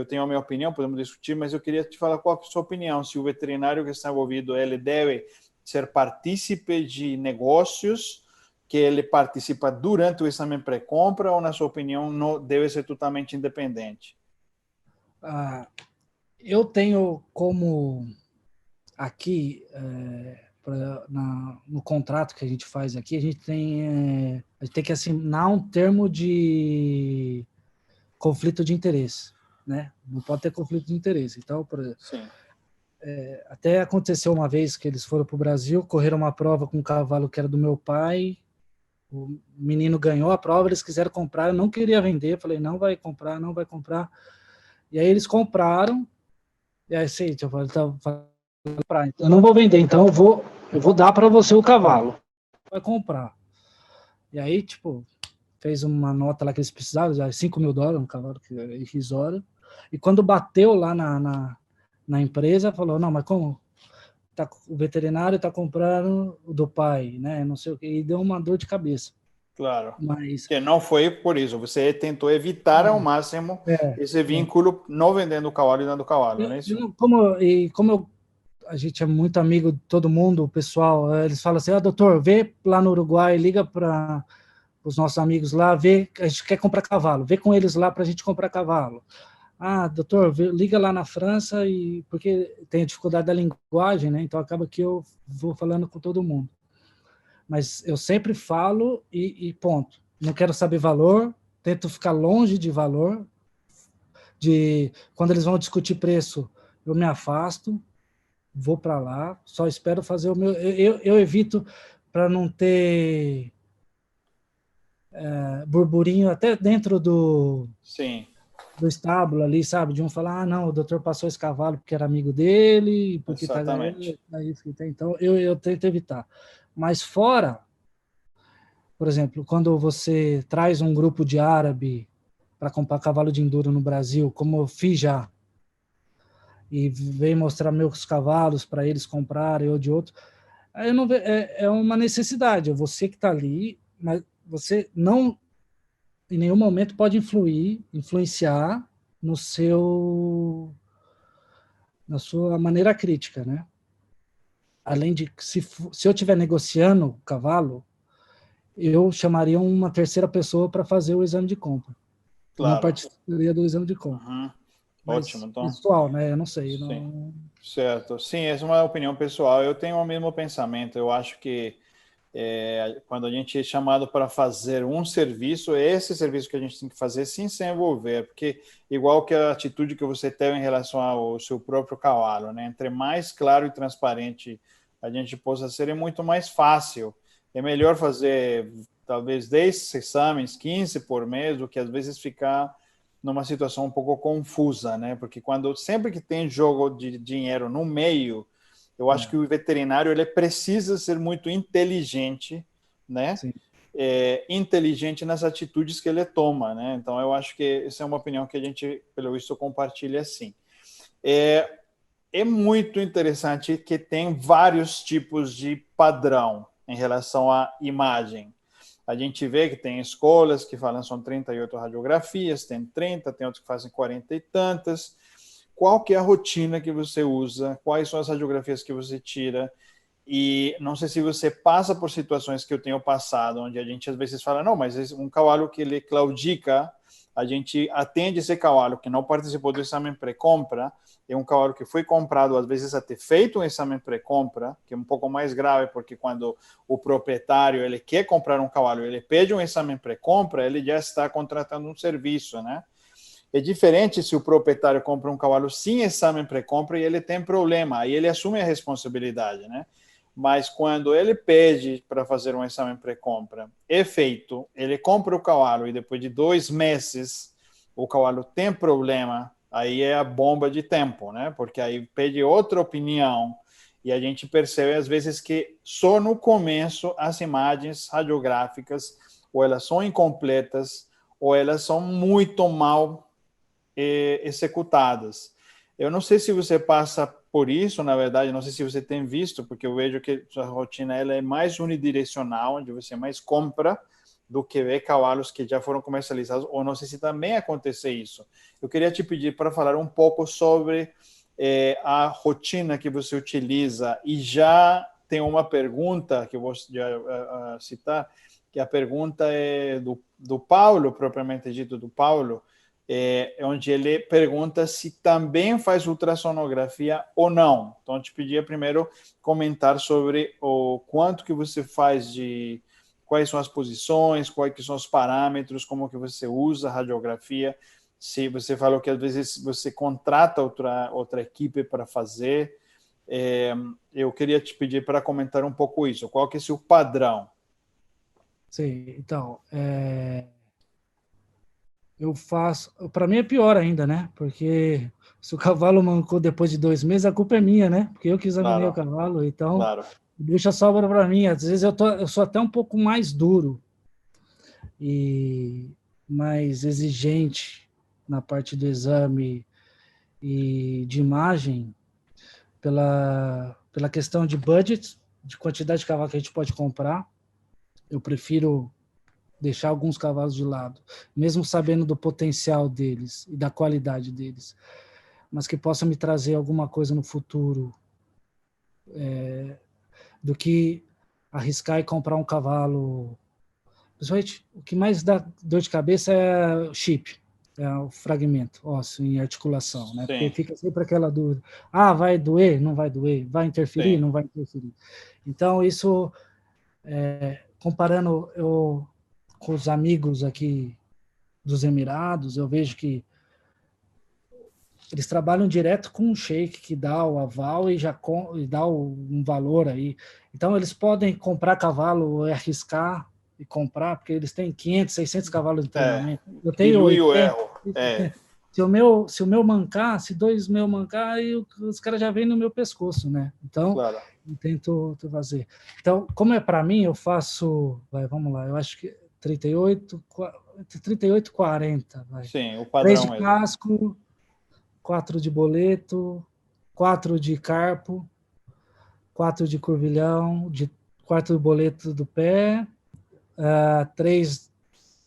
tenho a minha opinião, podemos discutir, mas eu queria te falar qual é a sua opinião. Se o veterinário que está envolvido, ele deve ser partícipe de negócios, que ele participa durante o exame pré-compra, ou, na sua opinião, não deve ser totalmente independente? Eu tenho como aqui, no contrato que a gente faz aqui, a gente tem que assinar um termo de conflito de interesse, né? Não pode ter conflito de interesse. Então, por exemplo, Sim. até aconteceu uma vez que eles foram para o Brasil, correram uma prova com um cavalo que era do meu pai, o menino ganhou a prova, eles quiseram comprar, eu não queria vender, falei, não vai comprar, não vai comprar. E aí eles compraram, e aí, assim, eu falei, eu não vou vender, então eu vou dar para você o cavalo, vai comprar. E aí, tipo, fez uma nota lá que eles precisavam, já $5.000, um cavalo que é irrisório. E quando bateu lá na empresa, falou, não, mas como? O veterinário está comprando o do pai, né? Não sei o que, e deu uma dor de cabeça. Claro. Mas Que não foi por isso. Você tentou evitar ao máximo é, esse vínculo, não vendendo o cavalo e dando o cavalo, não é isso? a gente é muito amigo de todo mundo, o pessoal, eles falam assim, doutor, vê lá no Uruguai, liga para os nossos amigos lá, vê, a gente quer comprar cavalo, vê com eles lá para a gente comprar cavalo. Doutor, liga lá na França, porque tem a dificuldade da linguagem, né? Então acaba que eu vou falando com todo mundo. Mas eu sempre falo e ponto. Não quero saber valor, tento ficar longe de valor. Quando eles vão discutir preço, eu me afasto, vou para lá, só espero fazer o meu. Eu evito para não ter burburinho até dentro Sim, do estábulo ali, sabe? De um falar, não, o doutor passou esse cavalo porque era amigo dele, porque tá exatamente. isso que tem. Então, eu tento evitar. Mas fora, por exemplo, quando você traz um grupo de árabe para comprar cavalo de enduro no Brasil, como eu fiz já, e vem mostrar meus cavalos para eles comprarem ou de outro, aí eu não é uma necessidade, é você que está ali, mas você não em nenhum momento pode influenciar no na sua maneira crítica, né? Além de, se eu estiver negociando o cavalo, eu chamaria uma terceira pessoa para fazer o exame de compra. Eu não Claro. participaria do exame de compra. Uhum. Ótimo, Mas então. pessoal, né? Eu não sei. Sim. Não... Certo. Sim, essa é uma opinião pessoal. Eu tenho o mesmo pensamento. Eu acho que quando a gente é chamado para fazer um serviço, é esse serviço que a gente tem que fazer sem se envolver, porque igual que a atitude que você teve em relação ao seu próprio cavalo, né? Entre mais claro e transparente a gente possa ser, é muito mais fácil. É melhor fazer talvez 10 exames, 15 por mês, do que às vezes ficar numa situação um pouco confusa, né? Porque sempre que tem jogo de dinheiro no meio, eu acho que o veterinário ele precisa ser muito inteligente, né? Sim. Inteligente nas atitudes que ele toma, né? Então eu acho que essa é uma opinião que a gente, pelo visto, compartilha assim. É muito interessante que tem vários tipos de padrão em relação à imagem. A gente vê que tem escolas que falam são 38 radiografias, tem 30, tem outros que fazem 40 e tantas. Qual que é a rotina que você usa? Quais são as radiografias que você tira? E não sei se você passa por situações que eu tenho passado, onde a gente às vezes fala, não, mas um cavalo que ele claudica, a gente atende esse cavalo que não participou do exame pré-compra, é um cavalo que foi comprado, às vezes até feito um exame pré-compra, que é um pouco mais grave, porque quando o proprietário ele quer comprar um cavalo, ele pede um exame pré-compra, ele já está contratando um serviço, né? É diferente se o proprietário compra um cavalo sem exame pré-compra e ele tem problema, aí ele assume a responsabilidade, né? Mas quando ele pede para fazer um exame pré-compra, é feito, ele compra o cavalo e depois de 2 meses o cavalo tem problema, aí é a bomba de tempo, né? Porque aí pede outra opinião e a gente percebe às vezes que só no começo as imagens radiográficas ou elas são incompletas ou elas são muito mal executadas. Eu não sei se você passa por isso, na verdade, não sei se você tem visto, porque eu vejo que sua rotina ela é mais unidirecional, onde você mais compra do que vê cavalos que já foram comercializados, ou não sei se também acontece isso. Eu queria te pedir para falar um pouco sobre a rotina que você utiliza, e já tem uma pergunta que eu vou citar, que a pergunta é do Paulo, propriamente dito, do Paulo, onde ele pergunta se também faz ultrassonografia ou não. Então, eu te pedia primeiro comentar sobre o quanto que você faz de quais são as posições, quais que são os parâmetros, como que você usa a radiografia. Se você falou que às vezes você contrata outra equipe para fazer, eu queria te pedir para comentar um pouco isso. Qual que é o seu padrão? Sim, então, eu faço. Para mim é pior ainda, né? Porque se o cavalo mancou depois de 2 meses, a culpa é minha, né? Porque eu que examinei o Claro, cavalo, então claro. deixa sobra para mim. Às vezes eu sou até um pouco mais duro e mais exigente na parte do exame e de imagem pela questão de budget, de quantidade de cavalo que a gente pode comprar. Eu prefiro deixar alguns cavalos de lado, mesmo sabendo do potencial deles e da qualidade deles, mas que possa me trazer alguma coisa no futuro, do que arriscar e comprar um cavalo. Principalmente, o que mais dá dor de cabeça é o chip, é o fragmento ósseo em articulação, né? Porque Sim, fica sempre aquela dúvida: ah, vai doer? Não vai doer? Vai interferir? sim. Não vai interferir? Então, isso, comparando eu com os amigos aqui dos Emirados, eu vejo que eles trabalham direto com um sheik que dá o aval e dá um valor aí. Então, eles podem comprar cavalo, arriscar e comprar, porque eles têm 500, 600 cavalos de treinamento. Eu tenho Dilui o 80. erro. Se o meu mancar, se dois meus mancar, aí os caras já vêm no meu pescoço, né? Então, Claro. eu tento fazer. Então, como é para mim, eu faço, vamos lá, eu acho que 38, 38 40, vai. Sim, o 3 padrão de mesmo. casco, 4 de boleto, 4 de carpo, 4 de curvilhão, 4 de boleto do pé, 3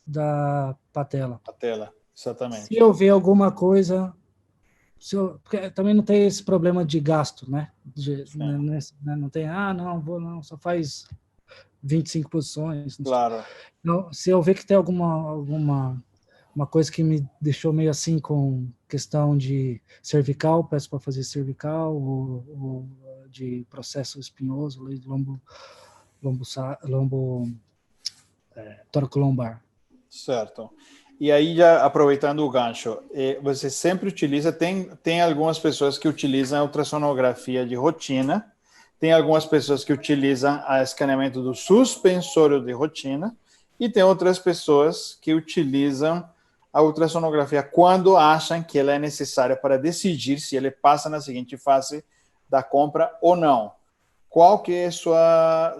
da patela. A tela, Se exatamente. eu ver alguma coisa, porque também não tem esse problema de gasto, né? Sim, Não tem, não, vou não, só faz 25 posições. claro. Não, se eu ver que tem uma coisa que me deixou meio assim com questão de cervical, peço para fazer cervical, ou de processo espinhoso, lombo tóraco-lombar. Certo. E aí, já aproveitando o gancho, você sempre utiliza, tem algumas pessoas que utilizam a ultrassonografia de rotina, tem algumas pessoas que utilizam a escaneamento do suspensório de rotina, e tem outras pessoas que utilizam a ultrassonografia quando acham que ela é necessária para decidir se ele passa na seguinte fase da compra ou não. Qual que é a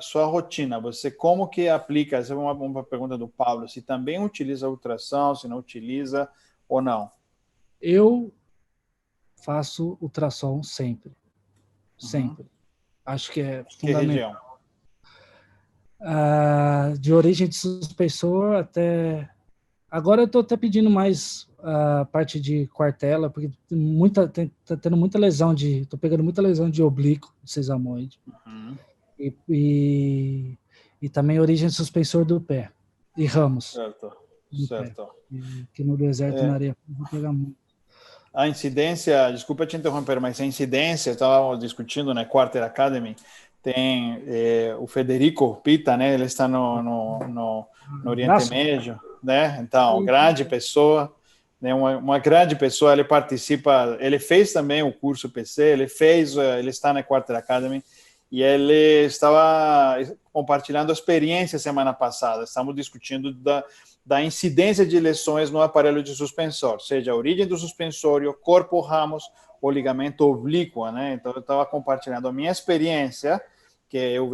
sua rotina? Você como que aplica? Essa é uma pergunta do Paulo. Se também utiliza ultrassom, se não utiliza ou não? Eu faço ultrassom sempre, Uhum. sempre. Acho que é Que fundamental. região? de origem de suspensor até... Agora eu estou até pedindo mais a parte de quartela, porque tá tendo muita lesão tô pegando muita lesão de oblíquo, de sesamoide. Uhum. E também origem de suspensor do pé e ramos Certo, do pé. certo. Que no deserto, na areia, vou pegar muito. A incidência, desculpa te interromper, mas a incidência, estávamos discutindo na Quarter Academy, tem o Federico Pita, né? Ele está no Oriente Braço? Médio, né? Então, grande pessoa, né? Uma grande pessoa. Ele participa, ele fez também o curso PC, ele está na Quarter Academy e ele estava compartilhando a experiência semana passada. Estamos discutindo da incidência de lesões no aparelho de suspensor, seja a origem do suspensório, corpo ramos ou ligamento oblíquo, né? Então eu estava compartilhando a minha experiência, que eu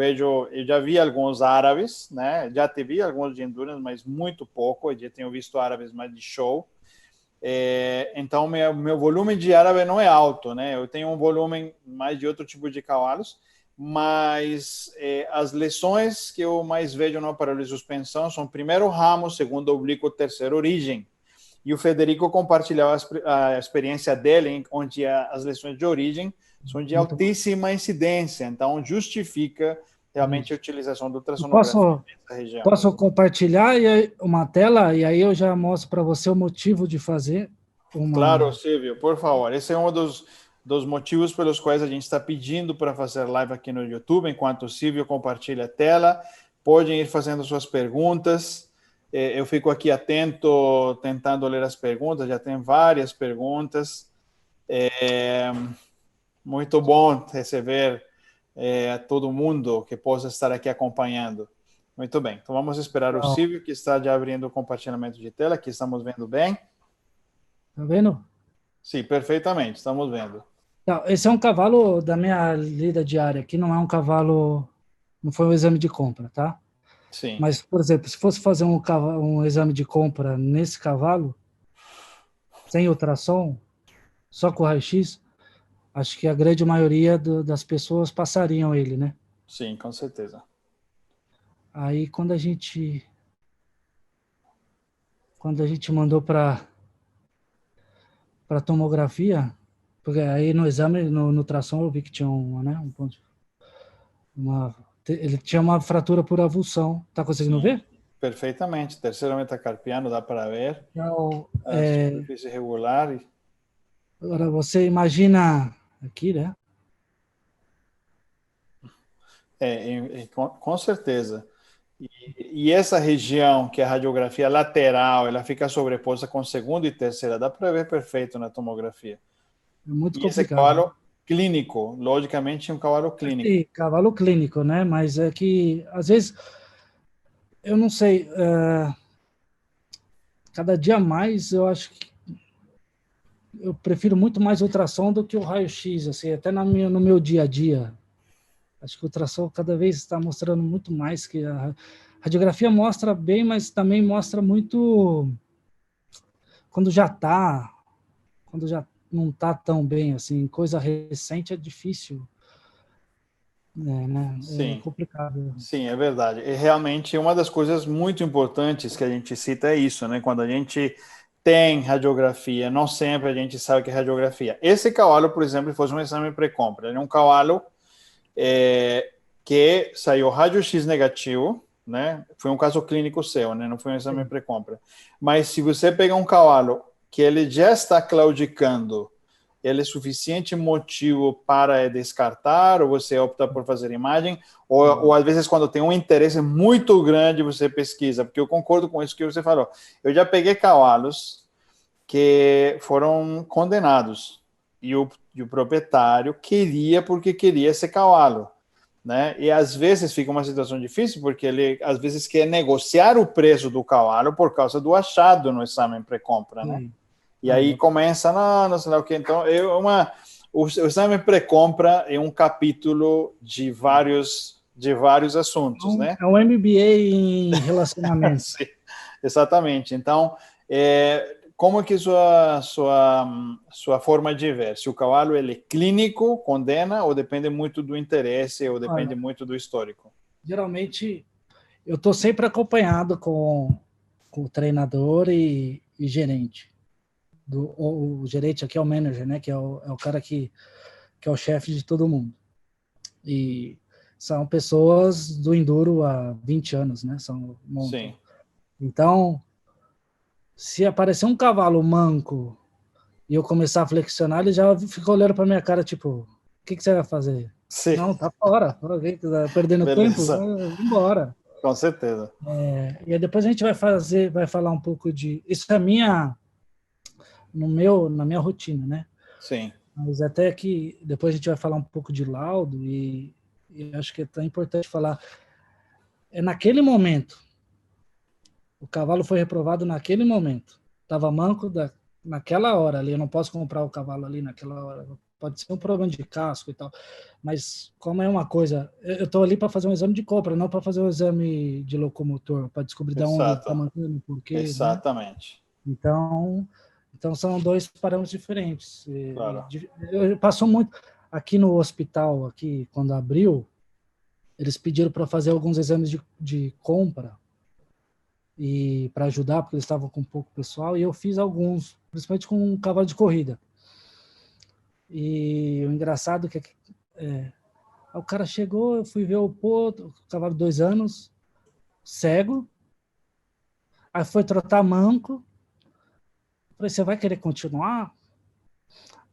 já vi alguns árabes, né? Já tive alguns de endurance, mas muito pouco. Eu já tenho visto árabes mais de show. Então meu volume de árabe não é alto, né? Eu tenho um volume mais de outro tipo de cavalos, mas as lesões que eu mais vejo no aparelho de suspensão são primeiro ramo, segundo oblíquo, terceiro origem. E o Federico compartilhava a experiência dele, onde as lesões de origem são de altíssima incidência, então justifica realmente a utilização do ultrassonografia nessa região. Posso compartilhar uma tela e aí eu já mostro para você o motivo de fazer uma... Claro, Silvio, por favor. Esse é um dos motivos pelos quais a gente está pedindo para fazer live aqui no YouTube. Enquanto o Silvio compartilha a tela, podem ir fazendo suas perguntas. Eu fico aqui atento, tentando ler as perguntas. Já tem várias perguntas. Muito bom receber todo mundo que possa estar aqui acompanhando. Muito bem. Então vamos esperar o Silvio, que está já abrindo o compartilhamento de tela. Aqui estamos vendo bem. Tá vendo? Sim, perfeitamente. Estamos vendo. Esse é um cavalo da minha lida diária, aqui não é um cavalo, não foi um exame de compra, tá? Sim. Mas, por exemplo, se fosse fazer um exame de compra nesse cavalo, sem ultrassom, só com raio-x, acho que a grande maioria das pessoas passariam ele, né? Sim, com certeza. Aí, quando a gente mandou para tomografia, porque aí no exame, no ultrassom, eu vi que tinha um ponto, ele tinha uma fratura por avulsão. Tá conseguindo ver? Perfeitamente. Terceiro metacarpiano, dá para ver. Então, A superfície regular. Agora, você imagina aqui, né? Com certeza. E essa região, que é a radiografia lateral, ela fica sobreposta com segunda e terceira. Dá para ver perfeito na tomografia. É muito E complicado. esse cavalo clínico, logicamente, é um cavalo clínico. Sim, cavalo clínico, né? Mas é que, às vezes, eu não sei, cada dia mais eu acho que eu prefiro muito mais ultrassom do que o raio-x, assim, até no meu dia a dia. Acho que o ultrassom cada vez está mostrando muito mais que a radiografia mostra bem, mas também mostra muito quando já não está tão bem, assim, coisa recente é difícil, né? É Sim. complicado. Sim, é verdade. E realmente uma das coisas muito importantes que a gente cita é isso, né? Quando a gente tem radiografia, não sempre a gente sabe que é radiografia. Esse cavalo, por exemplo, fosse um exame pré-compra. Ele é um cavalo que saiu raio-x negativo, né? Foi um caso clínico seu, né? Não foi um exame pré-compra. Mas se você pegar um cavalo que ele já está claudicando, ele é suficiente motivo para descartar, ou você opta por fazer imagem, ou às vezes quando tem um interesse muito grande você pesquisa, porque eu concordo com isso que você falou. Eu já peguei cavalos que foram condenados e o proprietário queria porque queria esse cavalo, né? E às vezes fica uma situação difícil porque ele às vezes quer negociar o preço do cavalo por causa do achado no exame pré-compra, né? E aí começa, não sei lá o que. Então, o exame pré-compra é um capítulo de vários assuntos, né? É um MBA em relacionamento. Sim, exatamente. Então, como que sua forma de ver? Se o cavalo ele é clínico, condena, ou depende muito do interesse, ou depende muito do histórico? Geralmente, eu estou sempre acompanhado com o treinador e gerente. O gerente aqui é o manager, né? Que é o cara que é o chefe de todo mundo. E são pessoas do enduro há 20 anos, né? Sim. Então, se aparecer um cavalo manco e eu começar a flexionar, ele já fica olhando para minha cara, tipo, o que você vai fazer? Sim. Não, tá fora. Tá perdendo tempo? Beleza. Vai embora. Com certeza. E aí depois a gente vai falar um pouco de... Isso é na minha rotina, né? Sim. Mas até que depois a gente vai falar um pouco de laudo e acho que é tão importante falar. É naquele momento. O cavalo foi reprovado naquele momento. Estava manco naquela hora ali. Eu não posso comprar o cavalo ali naquela hora. Pode ser um problema de casco e tal. Mas como é uma coisa... Eu estou ali para fazer um exame de compra, não para fazer um exame de locomotor, para descobrir de onde ele está Exato. mancando, por quê, né? Exatamente. Então são dois parâmetros diferentes. Claro. Passou muito... Aqui no hospital, aqui quando abriu, eles pediram para fazer alguns exames de compra e para ajudar, porque eles estavam com pouco pessoal, e eu fiz alguns, principalmente com um cavalo de corrida. E o engraçado é que o cara chegou, eu fui ver o cavalo 2 anos, cego, aí foi trotar manco, falei, você vai querer continuar?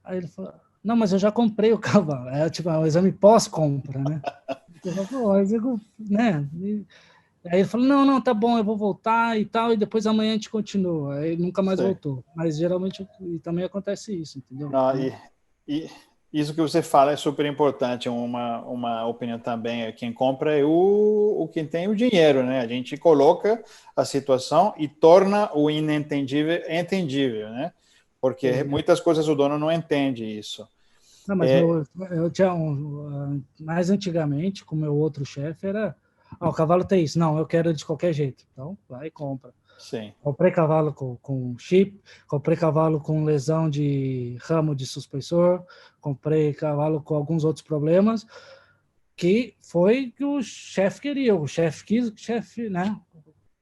Aí ele falou, não, mas eu já comprei o cavalo, é tipo um exame pós-compra, né? Eu falei, né? Aí ele falou, não, tá bom, eu vou voltar e tal, e depois amanhã a gente continua. Aí ele nunca mais Sim. voltou. Mas geralmente também acontece isso, entendeu? Não, Então, e isso que você fala é super importante, uma opinião também. Quem compra é o quem tem o dinheiro, né? A gente coloca a situação e torna o inentendível entendível, né? Porque muitas coisas o dono não entende isso. não, mas eu tinha mais antigamente, com o meu outro chefe, era o cavalo tem isso. Não, eu quero de qualquer jeito. Então, vai e compra. Sim. Comprei cavalo com chip, comprei cavalo com lesão de ramo de suspensor, comprei cavalo com alguns outros problemas, que foi que o chefe queria. O chefe quis, o chefe, né?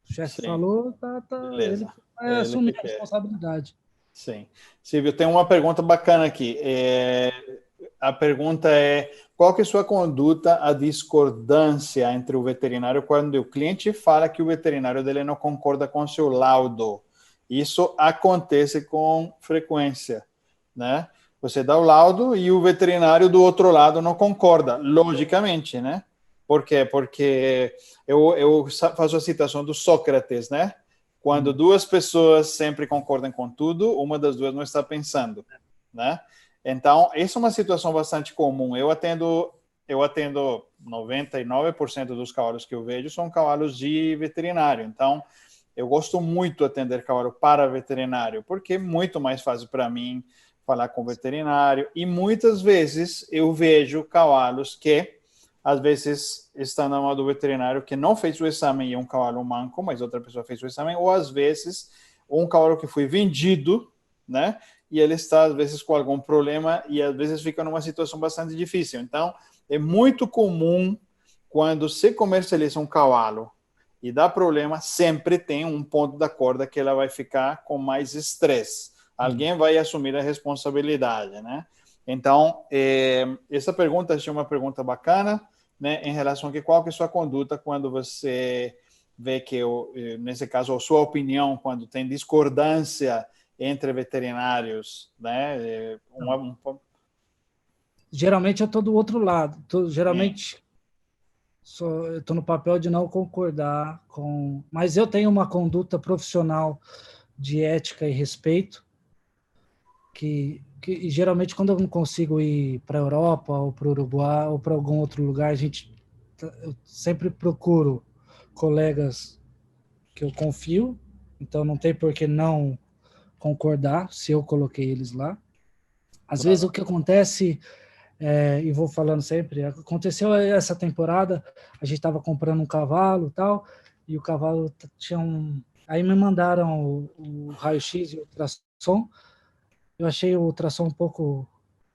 O chefe Sim. falou, ele Beleza. vai É ele que assumir a quer. responsabilidade. Sim. Silvio, tem uma pergunta bacana aqui. A pergunta é: qual que é a sua conduta a discordância entre o veterinário quando o cliente fala que o veterinário dele não concorda com o seu laudo? Isso acontece com frequência, né? Você dá o laudo e o veterinário do outro lado não concorda, logicamente, né? Por quê? Porque eu faço a citação do Sócrates, né? Quando duas pessoas sempre concordam com tudo, uma das duas não está pensando, né? Então, essa é uma situação bastante comum. Eu atendo 99% dos cavalos que eu vejo são cavalos de veterinário. Então, eu gosto muito de atender cavalo para veterinário, porque é muito mais fácil para mim falar com o veterinário. E muitas vezes eu vejo cavalos que, às vezes, estão na mão do veterinário que não fez o exame e é um cavalo manco, mas outra pessoa fez o exame, ou às vezes, um cavalo que foi vendido, né? E ele está, às vezes, com algum problema e, às vezes, fica numa situação bastante difícil. Então, é muito comum, quando se comercializa um cavalo e dá problema, sempre tem um ponto da corda que ela vai ficar com mais estresse. Alguém vai assumir a responsabilidade, né? Então, essa pergunta é uma pergunta bacana, né? Em relação a qual que é a sua conduta quando você vê que, nesse caso, a sua opinião, quando tem discordância entre veterinários, né? Geralmente eu estou do outro lado. Geralmente eu estou no papel de não concordar com... Mas eu tenho uma conduta profissional de ética e respeito que geralmente quando eu não consigo ir para a Europa ou para o Uruguai ou para algum outro lugar, eu sempre procuro colegas que eu confio, então não tem por que não concordar se eu coloquei eles lá. Às vezes o que acontece, e vou falando sempre, aconteceu essa temporada, a gente estava comprando um cavalo e tal, e o cavalo tinha um... Aí me mandaram o raio-x e o ultrassom. Eu achei o ultrassom um pouco...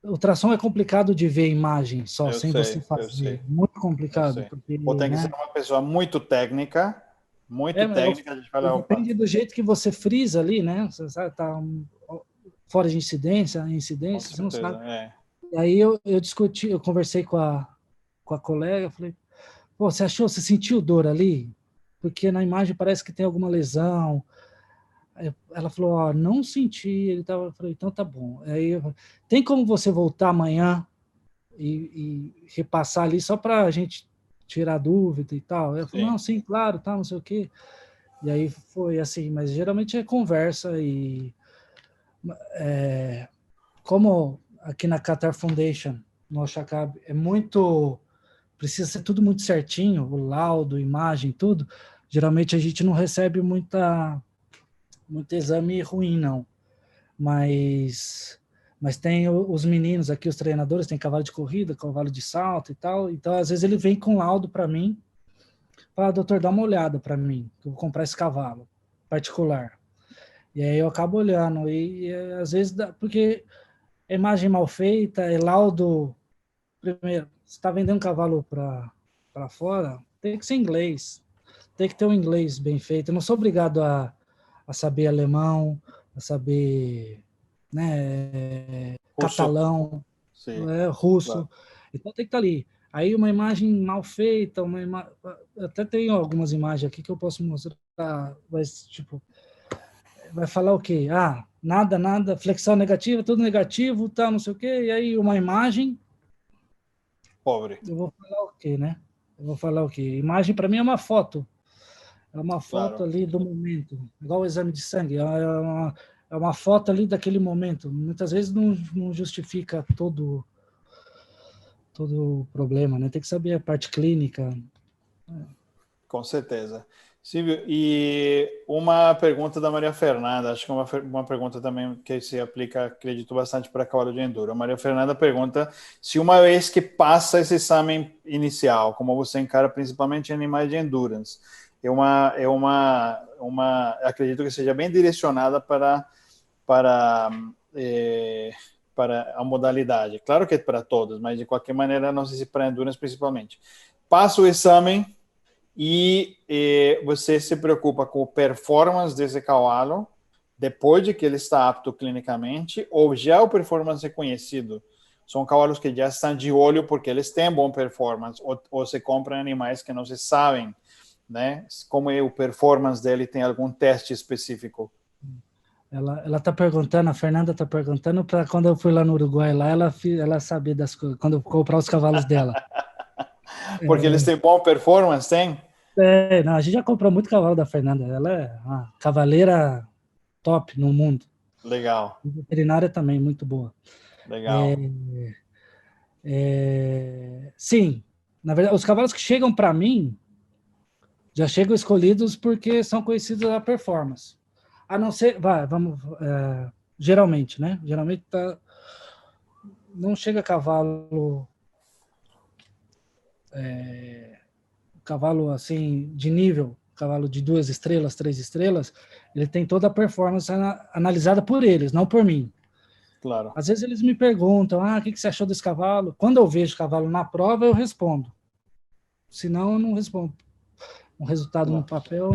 ultrassom é complicado de ver imagem só, Eu sem sei, você eu fazer. sei, Muito eu complicado, sei. porque, Ou tem que ser né? uma pessoa muito Mas técnica, a gente fala, opa, depende do jeito que você frisa ali, né? Você sabe, tá fora de com incidência, você não certeza, sabe. é. E aí eu discuti, eu conversei com a colega, falei, pô, você sentiu dor ali? Porque na imagem parece que tem alguma lesão. Aí ela falou, ó, não senti, eu falei, então tá bom. Aí tem como você voltar amanhã e repassar ali só para a gente tirar dúvida e tal? Ela falou, Sim. não, sim, claro, tá, não sei o quê. E aí foi assim, mas geralmente é conversa e como aqui na Qatar Foundation, no Oshakab, precisa ser tudo muito certinho, o laudo, imagem, tudo. Geralmente a gente não recebe muito exame ruim, não. Mas tem os meninos aqui, os treinadores, tem cavalo de corrida, cavalo de salto e tal. Então, às vezes, ele vem com laudo para mim, fala, doutor, dá uma olhada para mim, que eu vou comprar esse cavalo particular. E aí eu acabo olhando, às vezes, porque é imagem mal feita, é laudo. Primeiro, você está vendendo um cavalo para fora, tem que ser inglês, tem que ter um inglês bem feito. Eu não sou obrigado a saber alemão, a saber, né, Russo, catalão, sim, russo. claro. Então tem que estar ali. Aí uma imagem mal feita, até tenho algumas imagens aqui que eu posso mostrar, mas tipo, vai falar o quê? Ah, nada, flexão negativa, tudo negativo, tal, não sei o quê. E aí uma imagem, Pobre, eu vou falar o quê, né? Eu vou falar o quê? Imagem para mim é uma foto. É uma foto claro. ali do momento, igual o exame de sangue. É uma foto ali daquele momento. Muitas vezes não justifica todo o problema, né? Tem que saber a parte clínica. Com certeza. Silvio, e uma pergunta da Maria Fernanda, acho que é uma pergunta também que se aplica, acredito, bastante para cavalo de enduro. A Maria Fernanda pergunta se uma vez que passa esse exame inicial, como você encara principalmente em animais de endurance, acredito que seja bem direcionada para, eh, para a modalidade. Claro que é para todos, mas de qualquer maneira, não sei se para endurance principalmente. Passa o exame e você se preocupa com a performance desse cavalo depois de que ele está apto clinicamente, ou já o performance é conhecido? São cavalos que já estão de olho porque eles têm bom performance, ou se compram animais que não se sabem, né? Como é o performance dele, tem algum teste específico? Ela tá perguntando, a Fernanda tá perguntando para quando eu fui lá no Uruguai, lá ela sabia das coisas, quando eu comprar os cavalos dela. Porque eles têm bom performance, tem? Não, a gente já comprou muito cavalo da Fernanda. Ela é uma cavaleira top no mundo. Legal, E veterinária também, muito boa. legal. Sim, na verdade, os cavalos que chegam para mim já chegam escolhidos porque são conhecidos da performance. A não ser, vamos, geralmente, né? Geralmente não chega cavalo assim de nível, cavalo de 2 estrelas, 3 estrelas, ele tem toda a performance analisada por eles, não por mim. Claro, Às vezes eles me perguntam, o que você achou desse cavalo? Quando eu vejo o cavalo na prova, eu respondo. Senão, eu não respondo. Um resultado no claro. papel,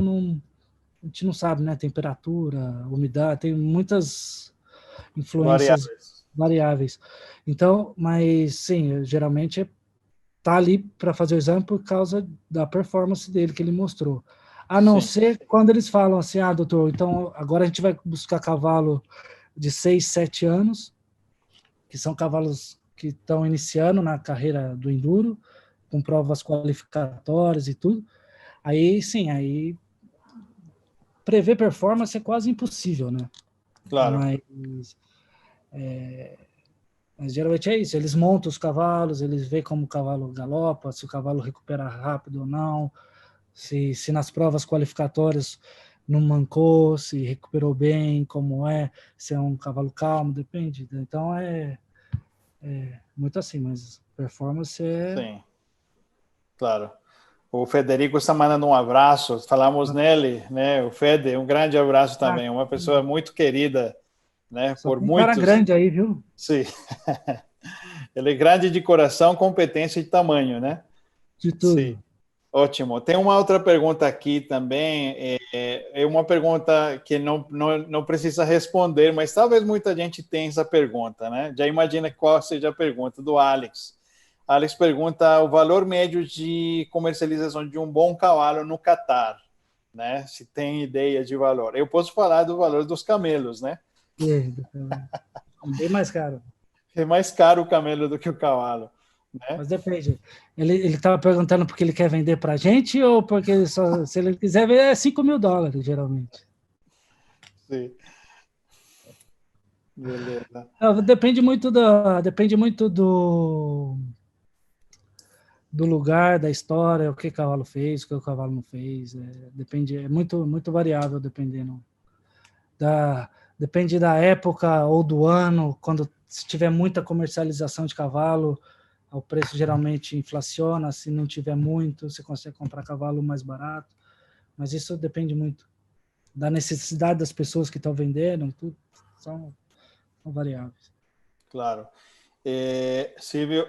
a gente não sabe, né? Temperatura, umidade, tem muitas influências Variáveis. variáveis. Então, mas sim, geralmente tá ali para fazer o exame por causa da performance dele que ele mostrou. A não Sim, ser quando eles falam assim, doutor, então agora a gente vai buscar cavalo de 6, 7 anos, que são cavalos que estão iniciando na carreira do enduro, com provas qualificatórias e tudo. Aí sim, aí prever performance é quase impossível, né? claro. Mas, mas geralmente é isso, eles montam os cavalos, eles veem como o cavalo galopa, se o cavalo recupera rápido ou não, se nas provas qualificatórias não mancou, se recuperou bem, como é, se é um cavalo calmo, depende. Então é muito assim, mas performance é. Sim, claro. O Federico está mandando um abraço, falamos nele, né? O Fede, um grande abraço Ah, também, uma pessoa muito querida, né? só Por tem cara muitos. grande aí, viu? Sim, Ele é grande de coração, competência e tamanho, né? De Sim. tudo. Ótimo. Tem uma outra pergunta aqui também. É uma pergunta que não precisa responder, mas talvez muita gente tenha essa pergunta, né? Já imagina qual seja a pergunta do Alex. Alex pergunta o valor médio de comercialização de um bom cavalo no Catar, né? Se tem ideia de valor. Eu posso falar do valor dos camelos, né? É bem mais caro. É mais caro o camelo do que o cavalo, né? Mas depende. Ele estava perguntando porque ele quer vender para a gente ou porque se ele quiser vender é US$ 5.000, geralmente. Sim. Beleza. Depende muito do lugar, da história, o que o cavalo fez, o que o cavalo não fez. Depende, é muito variável dependendo depende da época ou do ano, quando se tiver muita comercialização de cavalo, o preço geralmente inflaciona, se não tiver muito, você consegue comprar cavalo mais barato, mas isso depende muito da necessidade das pessoas que estão vendendo, tudo são variáveis. Claro. Silvio,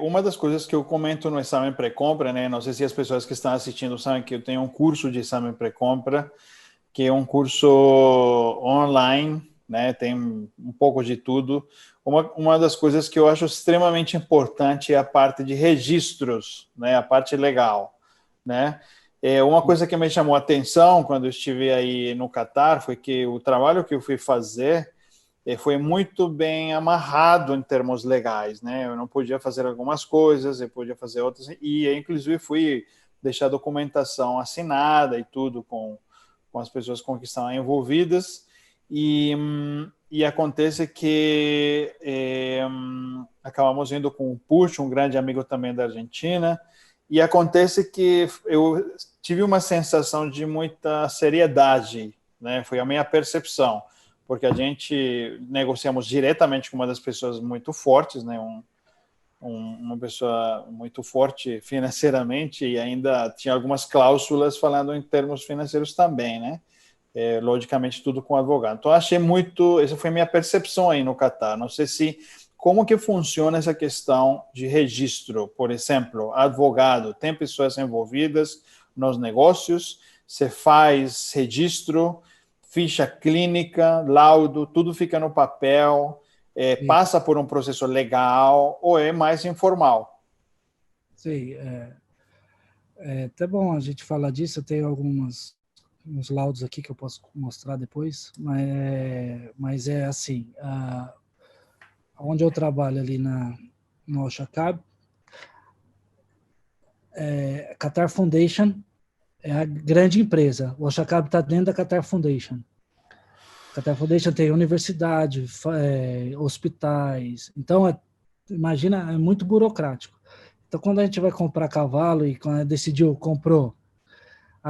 uma das coisas que eu comento no exame pré-compra, né? Não sei se as pessoas que estão assistindo sabem que eu tenho um curso de exame pré-compra, que é um curso online, né? Tem um pouco de tudo. Uma das coisas que eu acho extremamente importante é a parte de registros, né? A parte legal, né? Uma coisa que me chamou a atenção quando eu estive aí no Catar foi que o trabalho que eu fui fazer foi muito bem amarrado em termos legais, né? Eu não podia fazer algumas coisas, eu podia fazer outras, e inclusive fui deixar documentação assinada e tudo com as pessoas com que estavam envolvidas, e acontece que acabamos indo com o Push, um grande amigo também da Argentina, e acontece que eu tive uma sensação de muita seriedade, né? Foi a minha percepção, porque a gente negociamos diretamente com uma das pessoas muito fortes, né? Uma pessoa muito forte financeiramente e ainda tinha algumas cláusulas falando em termos financeiros também, né? Logicamente tudo com advogado. Então achei muito, essa foi a minha percepção aí no Catar. Não sei se como que funciona essa questão de registro, por exemplo, advogado, tem pessoas envolvidas nos negócios, você faz registro, ficha clínica, laudo, tudo fica no papel, passa por um processo legal ou é mais informal? Sim, é até bom a gente falar disso, eu tenho uns laudos aqui que eu posso mostrar depois, mas é assim, onde eu trabalho ali no Al-Shakab, Qatar Foundation é a grande empresa, o Al-Shakab está dentro da Qatar Foundation. Qatar Foundation tem universidade, hospitais, então imagina, é muito burocrático. Então quando a gente vai comprar cavalo e quando decidiu, comprou,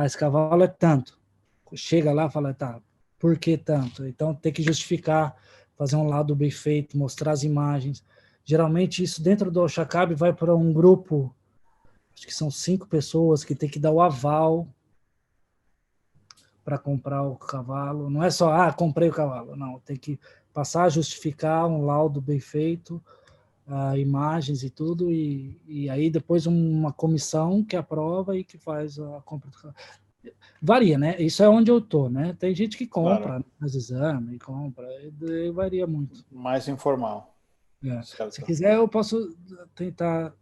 esse cavalo é tanto, chega lá e fala, tá, por que tanto? Então tem que justificar, fazer um laudo bem feito, mostrar as imagens. Geralmente isso dentro do Al-Shakab vai para um grupo, acho que são 5 pessoas que tem que dar o aval para comprar o cavalo. Não é só, comprei o cavalo. Não, tem que passar a justificar um laudo bem feito, imagens e tudo, e aí depois uma comissão que aprova e que faz a compra do cavalo. Varia, né? Isso é onde eu tô, né? Tem gente que compra, Claro. faz exame, compra, varia muito. Mais informal. Se Certo. quiser, eu posso tentar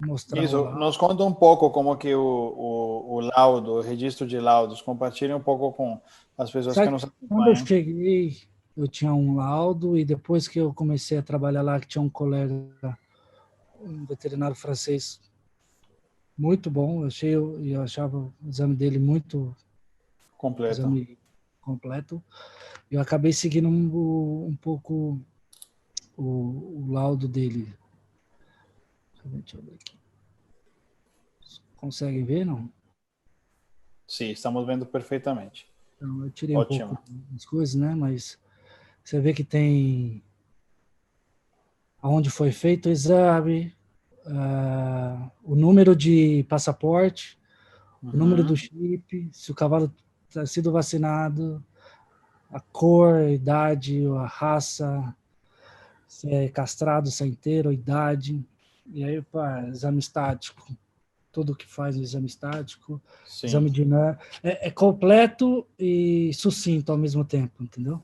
mostrar o Isso, laudo. nos conta um pouco como que o laudo, o registro de laudos, compartilhe um pouco com as pessoas que Sabe, nos quando eu acompanham. cheguei, eu tinha um laudo, e depois que eu comecei a trabalhar lá, que tinha um colega, um veterinário francês muito bom, eu achava o exame dele muito Completo. exame completo. Eu acabei seguindo um pouco o laudo dele. Deixa eu ver aqui. Consegue ver, não? Sim, estamos vendo perfeitamente. Então, eu tirei um pouco Ótimo. das coisas, né? Mas você vê que tem aonde foi feito o exame, o número de passaporte, o número do Uhum. chip, se o cavalo está sido vacinado, a cor, a idade, a raça, se é castrado, se é inteiro, idade. E aí, pá, exame estático, tudo que faz o exame estático, Sim. exame dinâmico. É completo e sucinto ao mesmo tempo, entendeu?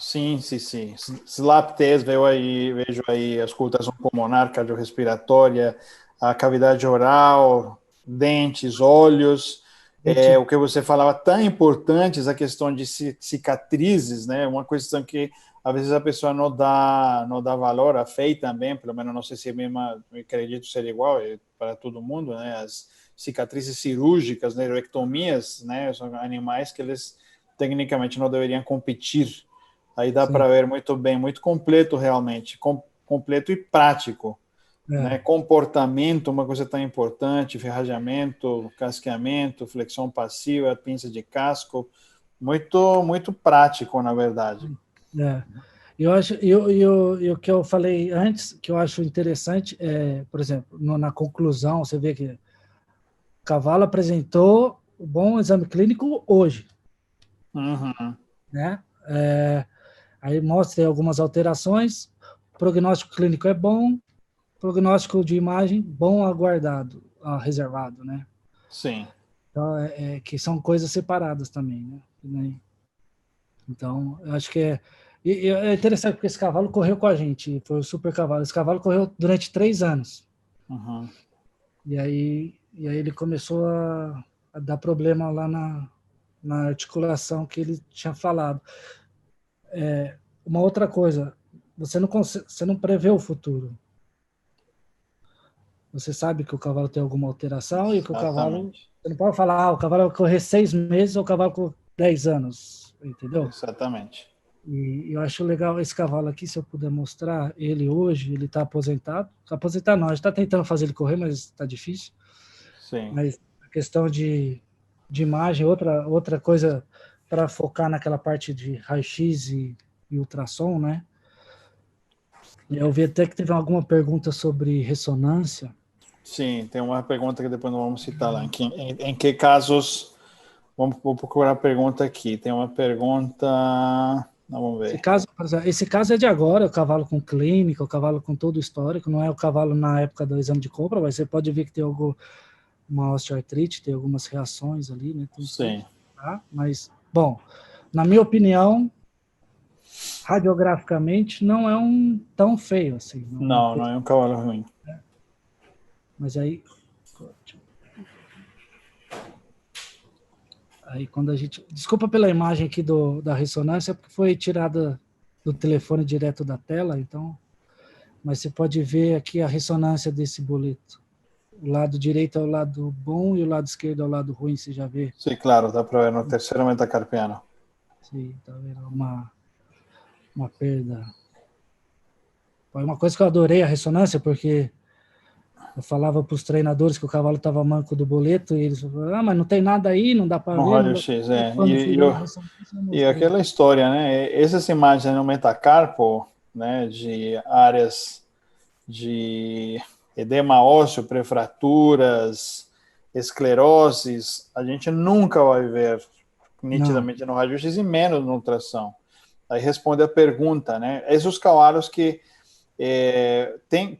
Sim, sim, sim. SLAP test, vejo aí a auscultação pulmonar, cardiorrespiratória, a cavidade oral, dentes, olhos. O que você falava, tão importantes, a questão de cicatrizes, né? Uma questão que às vezes a pessoa não dá valor, a FEI também, pelo menos não sei se é mesma, eu acredito ser igual para todo mundo, né? As cicatrizes cirúrgicas, neuroectomias, né? São animais que eles tecnicamente não deveriam competir. Aí dá para ver muito bem, muito completo realmente, completo e prático. Né? Comportamento, uma coisa tão importante, ferrajamento, casqueamento, flexão passiva, pinça de casco, muito prático, na verdade. Eu acho, e o que eu falei antes, que eu acho interessante, por exemplo, na conclusão, você vê que o cavalo apresentou o bom exame clínico hoje, Uhum. né? Aí mostra algumas alterações, prognóstico clínico é bom, prognóstico de imagem bom aguardado, reservado, né? Sim. Então, que são coisas separadas também, né? Então, eu acho que é interessante porque esse cavalo correu com a gente, foi o super cavalo. Esse cavalo correu durante 3 anos. Uhum. E aí ele começou a dar problema lá na articulação que ele tinha falado. Uma outra coisa, você não prevê o futuro. Você sabe que o cavalo tem alguma alteração e que o cavalo... Exatamente. Você não pode falar, o cavalo vai correr 6 meses ou o cavalo com 10 anos, entendeu? Exatamente. E eu acho legal esse cavalo aqui, se eu puder mostrar ele hoje, ele está aposentado. Aposentado não, a gente está tentando fazer ele correr, mas está difícil. Sim. Mas a questão de imagem, outra coisa para focar naquela parte de raio-x e ultrassom, né? Eu vi até que teve alguma pergunta sobre ressonância. Sim, tem uma pergunta que depois não vamos citar lá. Em que casos... Vou procurar a pergunta aqui. Tem uma pergunta... Vamos ver. Esse caso é de agora, o cavalo com clínica, o cavalo com todo o histórico, não é o cavalo na época do exame de compra, mas você pode ver que tem uma osteoartrite, tem algumas reações ali, né? Tem Sim. tudo, tá? Mas, bom, na minha opinião, radiograficamente não é tão feio assim. Não é um cavalo ruim. Mas aí quando a gente... Desculpa pela imagem aqui da ressonância, porque foi tirada do telefone direto da tela, então... Mas você pode ver aqui a ressonância desse boleto. O lado direito é o lado bom e o lado esquerdo é o lado ruim, você já vê? Sim, claro, dá para ver no terceiro metacarpiano. Sim, tá vendo? Uma perda. Foi uma coisa que eu adorei a ressonância, porque eu falava para os treinadores que o cavalo estava manco do boleto, e eles falavam, mas não tem nada aí, não dá para No ver. Não dá... raio-x, Quando chegou na ressonância, eu e mostrei. aquela história, né? Essas imagens no metacarpo, né, de áreas de edema ósseo, pré-fraturas, escleroses, a gente nunca vai ver nitidamente no raio-x e menos no ultrassom. Aí responde a pergunta, né? Esses cavalos que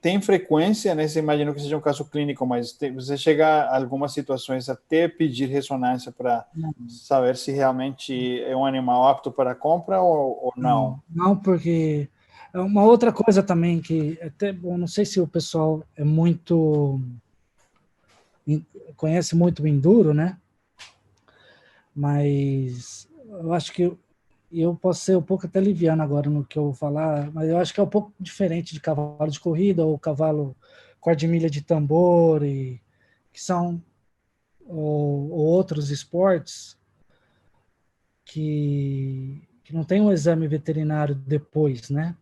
tem frequência, né? Você imagina que seja um caso clínico, mas você chega a algumas situações até pedir ressonância para saber se realmente é um animal apto para compra ou não. Não, porque é uma outra coisa também que até bom, não sei se o pessoal conhece muito o enduro, né? Mas eu acho que eu posso ser um pouco até liviano agora no que eu vou falar, mas eu acho que é um pouco diferente de cavalo de corrida ou cavalo quadrimilha de tambor, que são ou outros esportes que não tem um exame veterinário depois, né?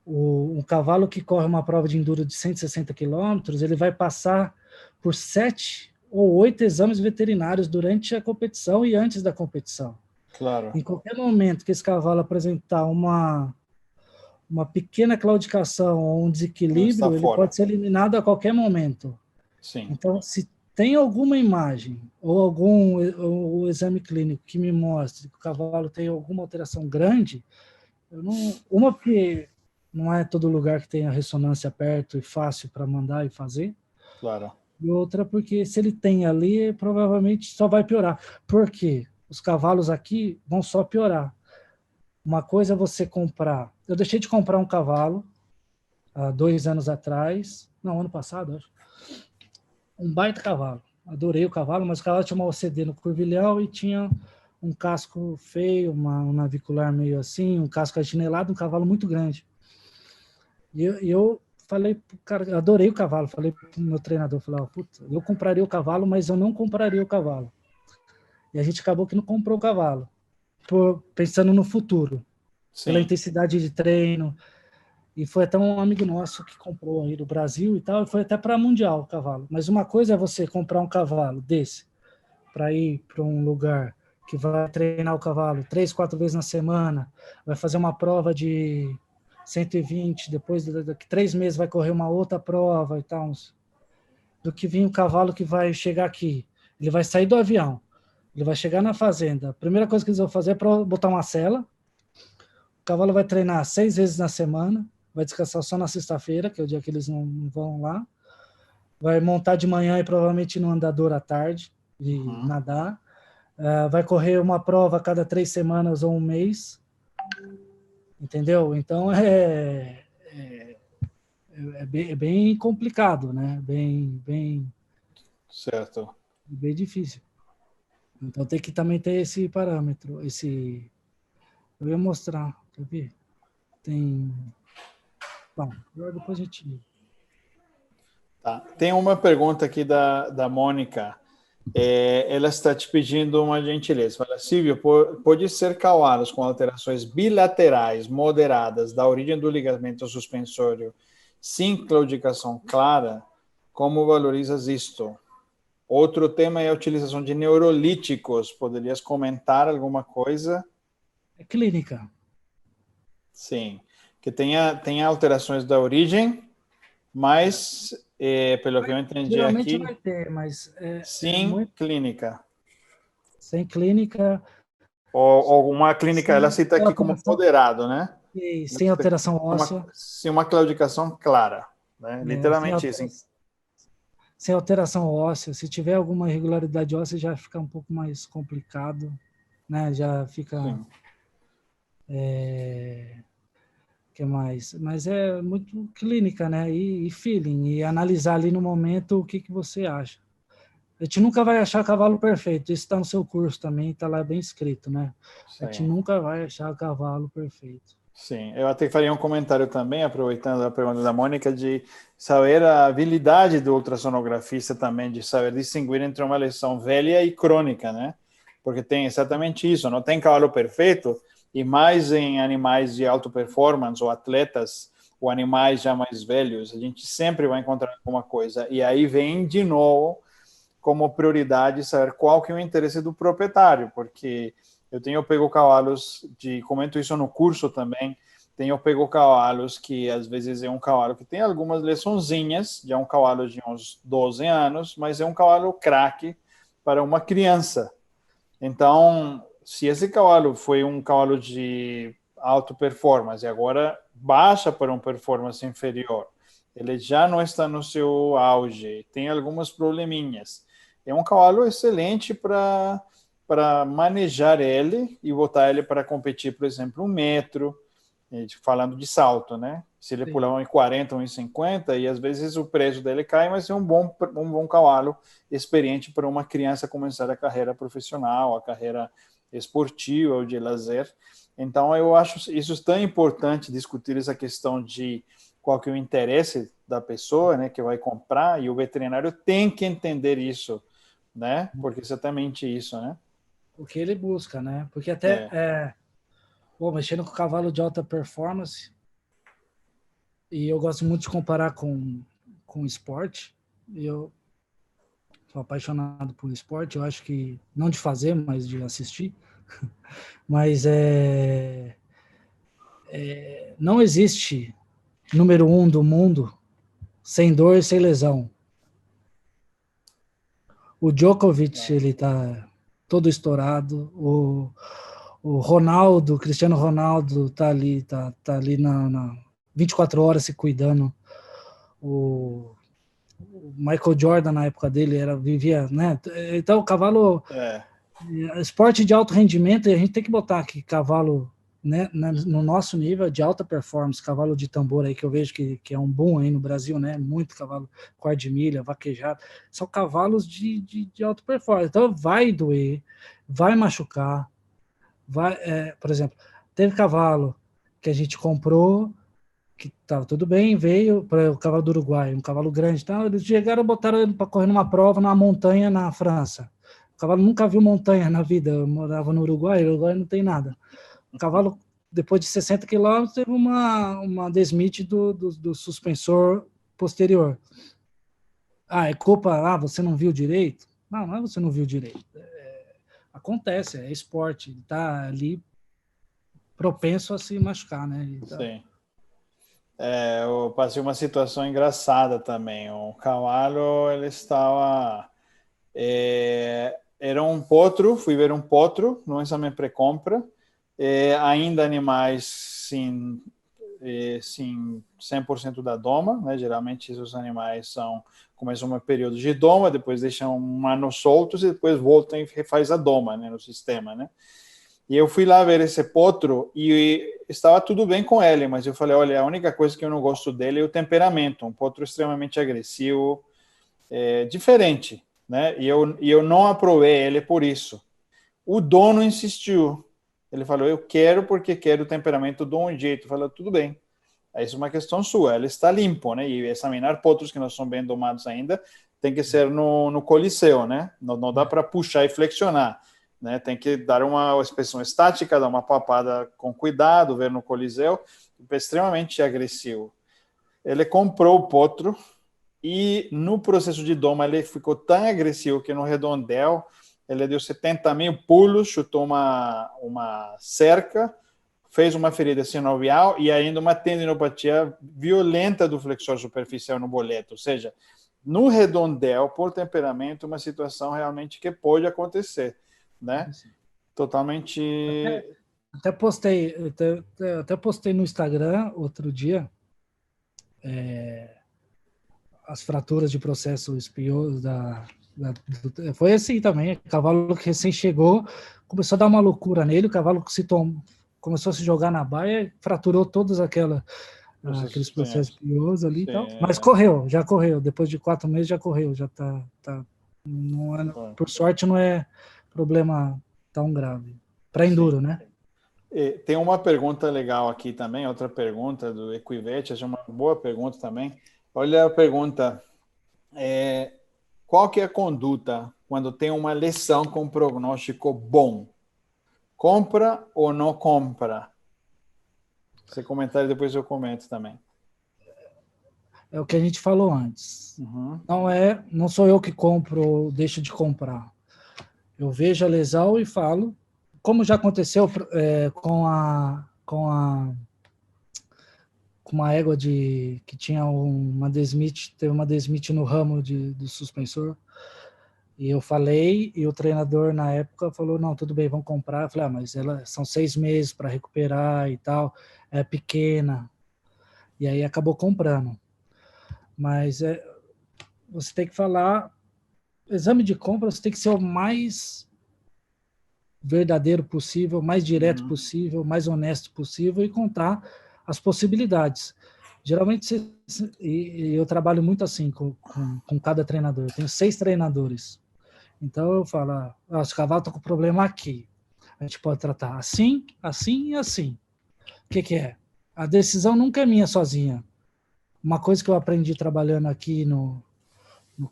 Um cavalo que corre uma prova de enduro de 160 quilômetros, ele vai passar por 7 ou 8 exames veterinários durante a competição e antes da competição. Claro. Em qualquer momento que esse cavalo apresentar uma pequena claudicação ou um desequilíbrio, ele pode ser eliminado a qualquer momento. Sim. Então, se tem alguma imagem ou algum exame clínico que me mostre que o cavalo tem alguma alteração grande, porque não é todo lugar que tem a ressonância perto e fácil para mandar e fazer. Claro. E outra porque se ele tem ali, provavelmente só vai piorar. Por quê? Os cavalos aqui vão só piorar. Uma coisa é você comprar... Eu deixei de comprar um cavalo há 2 anos atrás. Não, ano passado, acho. Um baita cavalo. Adorei o cavalo, mas o cavalo tinha uma OCD no curvilhão e tinha um casco feio, um navicular meio assim, um casco achinelado, um cavalo muito grande. E eu falei pro cara, eu adorei o cavalo, falei pro meu treinador, falei, ó, puta, eu compraria o cavalo, mas eu não compraria o cavalo. E a gente acabou que não comprou o cavalo, pensando no futuro, pela Sim. intensidade de treino. E foi até um amigo nosso que comprou aí do Brasil e tal, e foi até para Mundial o cavalo. Mas uma coisa é você comprar um cavalo desse para ir para um lugar que vai treinar o cavalo 3, 4 vezes na semana, vai fazer uma prova de 120, depois daqui 3 meses vai correr uma outra prova e tal, do que vir um cavalo que vai chegar aqui. Ele vai sair do avião, ele vai chegar na fazenda. A primeira coisa que eles vão fazer é botar uma sela. O cavalo vai treinar 6 vezes na semana, vai descansar só na sexta-feira, que é o dia que eles não vão lá. Vai montar de manhã e provavelmente no andador à tarde e nadar. Vai correr uma prova a cada 3 semanas ou um mês. Entendeu? Então é bem complicado, né? Bem Certo. difícil. Então tem que também ter esse parâmetro, eu ia mostrar, quer ver? Tem... Bom, depois a gente... Tá. Tem uma pergunta aqui da Mônica. Ela está te pedindo uma gentileza. Fala, Silvio, pode ser cavalos com alterações bilaterais moderadas da origem do ligamento suspensório sem claudicação clara? Como valorizas isto? Outro tema é a utilização de neurolíticos. Poderias comentar alguma coisa? É clínica. Sim. Que tenha alterações da origem, mas, pelo que eu entendi Geralmente aqui, vai ter, mas sim, muito... clínica. Sem clínica... Ou uma clínica, ela cita aqui como moderado, né? E sem alteração óssea. Sem uma claudicação clara, né? Literalmente isso. Sem alteração óssea. Se tiver alguma irregularidade óssea, já fica um pouco mais complicado, né? Já fica... que mais? Mas é muito clínica, né? E feeling, e analisar ali no momento o que você acha. A gente nunca vai achar cavalo perfeito, isso está no seu curso também, está lá bem escrito, né? A gente nunca vai achar cavalo perfeito. Sim, eu até faria um comentário também, aproveitando a pergunta da Mônica, de saber a habilidade do ultrassonografista também, de saber distinguir entre uma lesão velha e crônica, né? Porque tem exatamente isso, não tem cavalo perfeito, e mais em animais de alta performance, ou atletas, ou animais já mais velhos, a gente sempre vai encontrar alguma coisa. E aí vem, de novo, como prioridade, saber qual que é o interesse do proprietário, porque... Eu tenho pego cavalos, comento isso no curso também, tenho pego cavalos que às vezes é um cavalo que tem algumas lesãozinhas, já é um cavalo de uns 12 anos, mas é um cavalo craque para uma criança. Então, se esse cavalo foi um cavalo de alta performance e agora baixa para uma performance inferior, ele já não está no seu auge, tem alguns probleminhas. É um cavalo excelente para manejar ele e botar ele para competir, por exemplo, 1 metro, falando de salto, né? Se ele pular 1,40, 1,50, e às vezes o preço dele cai, mas é um bom cavalo experiente para uma criança começar a carreira profissional, a carreira esportiva ou de lazer. Então, eu acho isso tão importante, discutir essa questão de qual que é o interesse da pessoa, né, que vai comprar, e o veterinário tem que entender isso, né? Porque exatamente isso, né? O que ele busca, né? Porque até mexendo com cavalo de alta performance, e eu gosto muito de comparar com esporte, eu sou apaixonado por esporte, eu acho que, não de fazer, mas de assistir, mas não existe número 1 do mundo sem dor e sem lesão. O Djokovic, ele tá todo estourado, o Ronaldo, Cristiano Ronaldo tá ali 24 horas se cuidando. O Michael Jordan, na época dele, vivia, né? Então, o cavalo... Esporte de alto rendimento, e a gente tem que botar aqui cavalo, né, no nosso nível de alta performance, cavalo de tambor aí, que eu vejo que é um boom aí no Brasil, né? Muito cavalo, quarto de milha, vaquejado. São cavalos de alta performance. Então, vai doer, vai machucar. Por exemplo, teve cavalo que a gente comprou, que estava tudo bem, veio para o cavalo do Uruguai, um cavalo grande, tá? Eles chegaram e botaram ele para correr numa prova numa montanha na França. O cavalo nunca viu montanha na vida, eu morava no Uruguai, não tem nada. O cavalo, depois de 60 quilômetros, teve uma desmite do suspensor posterior. É culpa, você não viu direito? Não é você não viu direito. Acontece, é esporte, ele está ali propenso a se machucar, né? Então... Sim. Eu passei uma situação engraçada também. O cavalo, ele estava... era um potro, fui ver um potro no exame pré-compra, ainda animais sem 100% da doma, né? Geralmente esses animais começam um período de doma, depois deixam um ano soltos e depois voltam e refaz a doma, né, no sistema, né? E eu fui lá ver esse potro e estava tudo bem com ele, mas eu falei, olha, a única coisa que eu não gosto dele é o temperamento, um potro extremamente agressivo, diferente, né? E eu não aprovei ele por isso. O dono insistiu. Ele falou, eu quero porque quero o temperamento de um jeito. Eu falei, tudo bem. Isso é uma questão sua. Ele está limpo, né? E examinar potros que não são bem domados ainda tem que ser no coliseu, né? Não dá para puxar e flexionar, né? Tem que dar uma inspeção estática, dar uma papada com cuidado, ver no coliseu. É extremamente agressivo. Ele comprou o potro e no processo de doma ele ficou tão agressivo que no redondel ele deu 70 mil pulos, chutou uma cerca, fez uma ferida sinovial e ainda uma tendinopatia violenta do flexor superficial no boleto. Ou seja, no redondel, por temperamento, uma situação realmente que pode acontecer, né? Totalmente... Até postei no Instagram outro dia as fraturas de processo espinhoso foi assim também, o cavalo que recém chegou, começou a dar uma loucura nele, o cavalo começou a se jogar na baia, fraturou todos aqueles processos espinhosos ali e tal, mas já correu, depois de 4 meses já correu, já tá por sorte não é problema tão grave, para enduro, né? Tem uma pergunta legal aqui também, outra pergunta do Equivete, acho uma boa pergunta também. Olha a pergunta, qual que é a conduta quando tem uma lesão com prognóstico bom? Compra ou não compra? Você comentar e depois eu comento também. É o que a gente falou antes. Uhum. Não sou eu que compro ou deixo de comprar. Eu vejo a lesão e falo, como já aconteceu com uma égua que tinha teve uma desmite no ramo do suspensor, e eu falei, e o treinador na época falou, não, tudo bem, vamos comprar. Eu falei, mas são 6 meses para recuperar e tal, é pequena, e aí acabou comprando. Mas você tem que falar, exame de compra, você tem que ser o mais verdadeiro possível, mais direto possível, mais honesto possível e contar as possibilidades. Geralmente, eu trabalho muito assim com cada treinador. Eu tenho 6 treinadores. Então, eu falo, se o cavalo está com problema aqui, a gente pode tratar assim, assim e assim. O que é? A decisão nunca é minha sozinha. Uma coisa que eu aprendi trabalhando aqui no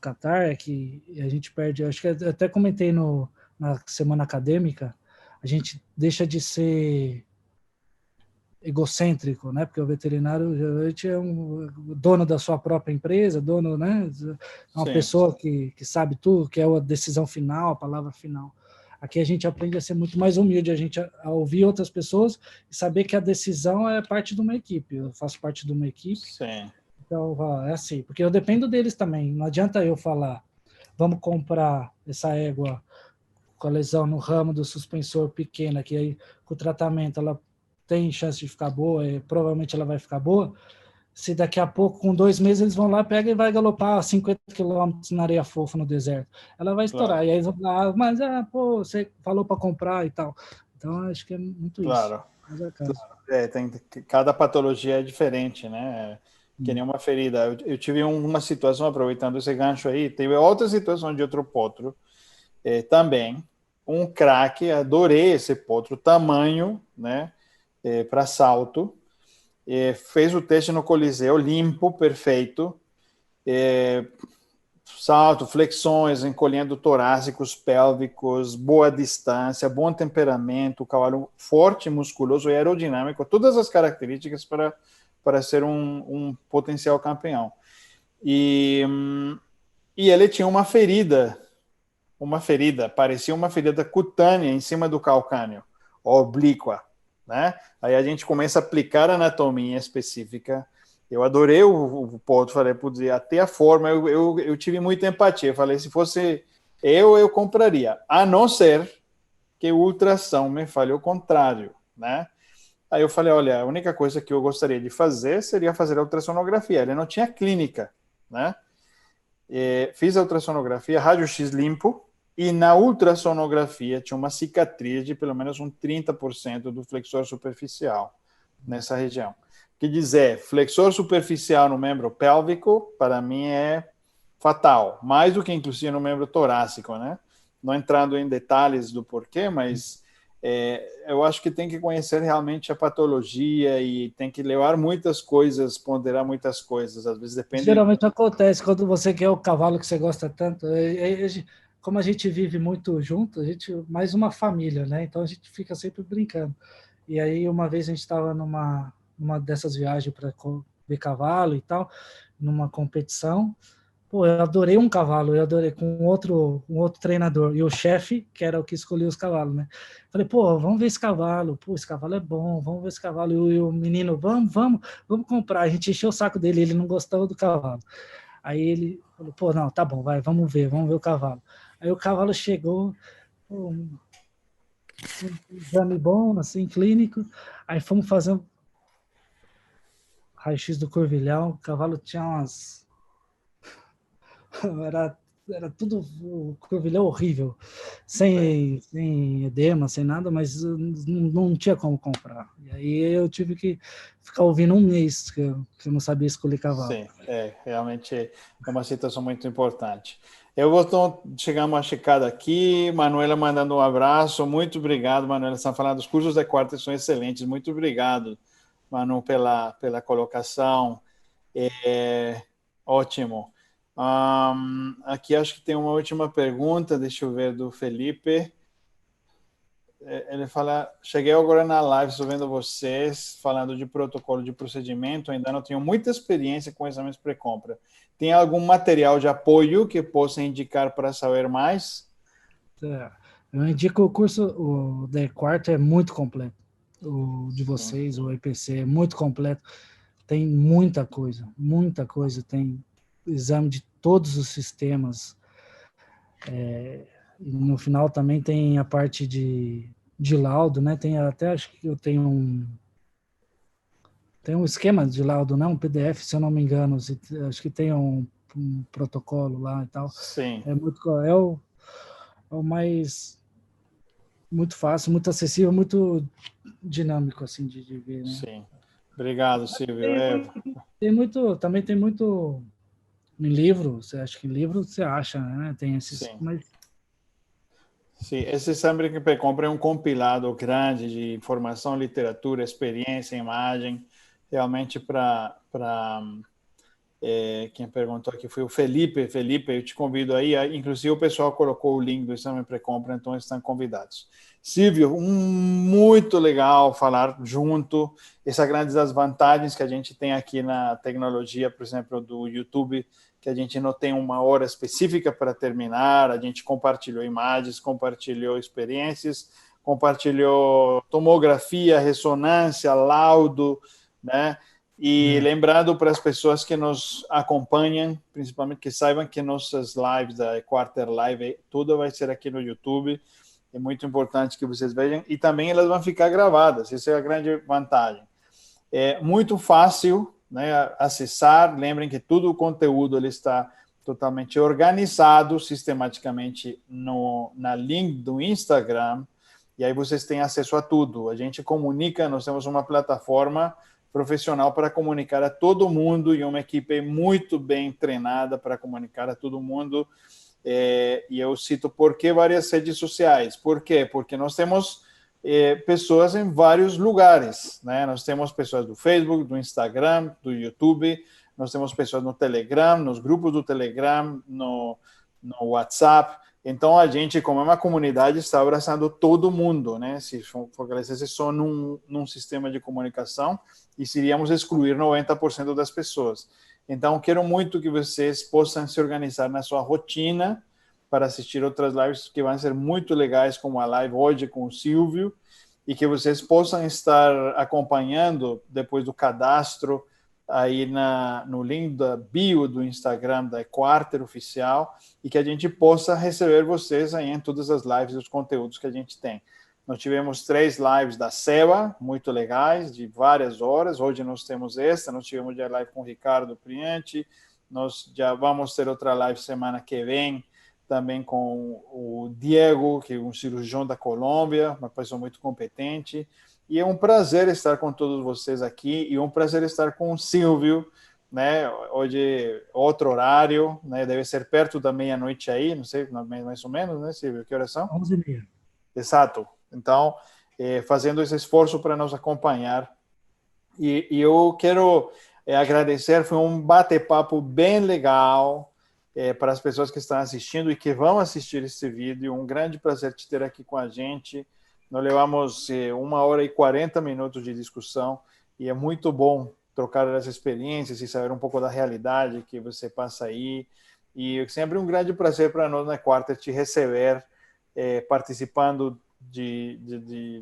Catar é que a gente perde, acho que eu até comentei na semana acadêmica, a gente deixa de ser egocêntrico, né? Porque o veterinário geralmente é um dono da sua própria empresa, dono, né? É uma pessoa que sabe tudo, que é a decisão final, a palavra final. Aqui a gente aprende a ser muito mais humilde, a ouvir outras pessoas e saber que a decisão é parte de uma equipe. Eu faço parte de uma equipe. Sim. Então, é assim, porque eu dependo deles também. Não adianta eu falar, vamos comprar essa égua com a lesão no ramo do suspensor pequena, que aí com o tratamento ela tem chance de ficar boa, provavelmente ela vai ficar boa, se daqui a pouco, com 2 meses, eles vão lá, pega e vai galopar 50 quilômetros na areia fofa no deserto. Ela vai estourar. Claro. E aí eles vão falar, mas pô, você falou para comprar e tal. Então, acho que é muito isso. Claro. Mas é caso. Cada patologia é diferente, né? Que nem uma ferida. Eu tive uma situação, aproveitando esse gancho aí, teve outra situação de outro potro também. Um craque, adorei esse potro, tamanho, né? Para salto. Fez o teste no Coliseu, limpo, perfeito. Salto, flexões, encolhendo torácicos, pélvicos, boa distância, bom temperamento, cavalo forte, musculoso e aerodinâmico, todas as características para ser um potencial campeão. E ele tinha uma ferida, parecia uma ferida cutânea em cima do calcâneo, oblíqua, né? Aí a gente começa a aplicar anatomia específica. Eu adorei o ponto, falei, putz, até a forma, eu tive muita empatia. Eu falei, se fosse eu compraria, a não ser que o ultrassom me fale o contrário, né? Aí eu falei, olha, a única coisa que eu gostaria de fazer seria fazer a ultrassonografia. Ele não tinha clínica, né? Fiz a ultrassonografia, raio-x limpo, e na ultrassonografia tinha uma cicatriz de pelo menos 30% do flexor superficial nessa região. Quer dizer, flexor superficial no membro pélvico, para mim, é fatal, mais do que inclusive no membro torácico, né? Não entrando em detalhes do porquê, mas eu acho que tem que conhecer realmente a patologia e tem que levar muitas coisas, ponderar muitas coisas. Às vezes depende. Geralmente acontece quando você quer o cavalo que você gosta tanto. Como a gente vive muito junto, a gente mais uma família, né? Então a gente fica sempre brincando. E aí uma vez a gente estava numa dessas viagens para ver cavalo e tal, numa competição. Pô, eu adorei um cavalo, eu adorei com um outro treinador. E o chefe, que era o que escolhia os cavalos, né? Falei, pô, vamos ver esse cavalo. Pô, esse cavalo é bom, vamos ver esse cavalo. E o menino, vamos comprar. A gente encheu o saco dele, ele não gostava do cavalo. Aí ele falou, pô, não, tá bom, vai, vamos ver o cavalo. Aí o cavalo chegou, pô, um exame bom, assim, clínico. Aí fomos fazer um raio-x do corvilhão. O cavalo tinha umas... era tudo, o corvilhão horrível, sem edema, sem nada, mas não tinha como comprar. E aí eu tive que ficar ouvindo um mês que eu não sabia escolher cavalo. Sim, realmente é uma situação muito importante. Chegamos a checada aqui, Manuela mandando um abraço, muito obrigado, Manuela, está falando, os cursos da quarta são excelentes, muito obrigado, Manu, pela colocação, ótimo. Aqui acho que tem uma última pergunta, deixa eu ver, do Felipe. Ele fala, cheguei agora na live, estou vendo vocês falando de protocolo de procedimento, ainda não tenho muita experiência com exames pré-compra. Tem algum material de apoio que possa indicar para saber mais? Eu indico o curso, o da quarta é muito completo. O de vocês, o IPC, é muito completo. Tem muita coisa, tem exame de todos os sistemas. E no final também tem a parte de laudo, né? Tem até, acho que eu tenho um esquema de laudo, né? Um PDF, se eu não me engano. Acho que tem um protocolo lá e tal. Sim. É o mais muito fácil, muito acessível, muito dinâmico assim de ver, né? Sim. Obrigado, Silvio. Também tem muito em livro. Você acha que em livro você acha, né? Tem esses, Sim. mas Sim, esse exame que pré-compra é um compilado grande de informação, literatura, experiência, imagem, realmente para quem perguntou aqui foi o Felipe. Felipe, eu te convido aí. Inclusive, o pessoal colocou o link do exame pré-compra, então estão convidados. Silvio, muito legal falar junto. Essa é grande das vantagens que a gente tem aqui na tecnologia, por exemplo, do YouTube, que a gente não tem uma hora específica para terminar. A gente compartilhou imagens, compartilhou experiências, compartilhou tomografia, ressonância, laudo, né? E lembrando para as pessoas que nos acompanham, principalmente que saibam que nossas lives da Quarter Live, tudo vai ser aqui no YouTube. é muito importante que vocês vejam, e também elas vão ficar gravadas, essa é a grande vantagem. É muito fácil, né, acessar, lembrem que todo o conteúdo ele está totalmente organizado sistematicamente na link do Instagram, e aí vocês têm acesso a tudo. A gente comunica, nós temos uma plataforma profissional para comunicar a todo mundo e uma equipe muito bem treinada para comunicar a todo mundo. E eu cito por que várias redes sociais. Por quê? Porque nós temos pessoas em vários lugares, né? Nós temos pessoas do Facebook, do Instagram, do YouTube, nós temos pessoas no Telegram, nos grupos do Telegram, no WhatsApp. Então, a gente, como é uma comunidade, está abraçando todo mundo, né? Se focalizasse só num sistema de comunicação, e iríamos excluir 90% das pessoas. Então, quero muito que vocês possam se organizar na sua rotina para assistir outras lives que vão ser muito legais, como a live hoje com o Silvio, e que vocês possam estar acompanhando depois do cadastro aí no link da bio do Instagram da Equarter Oficial, e que a gente possa receber vocês aí em todas as lives e os conteúdos que a gente tem. Nós tivemos 3 lives da SEBA, muito legais, de várias horas. Hoje nós temos esta, nós tivemos já live com o Ricardo Priante, nós já vamos ter outra live semana que vem, também com o Diego, que é um cirurgião da Colômbia, uma pessoa muito competente. E é um prazer estar com todos vocês aqui, e um prazer estar com o Silvio, né? Hoje, outro horário, né? Deve ser perto da meia-noite aí, não sei, mais ou menos, né, Silvio? Que horas são? 11h30. Exato. Então, fazendo esse esforço para nos acompanhar. E eu quero agradecer, foi um bate-papo bem legal para as pessoas que estão assistindo e que vão assistir esse vídeo. Um grande prazer te ter aqui com a gente. Nós levamos 1h40 de discussão, e é muito bom trocar as experiências e saber um pouco da realidade que você passa aí. E sempre um grande prazer para nós na Equarter te receber, participando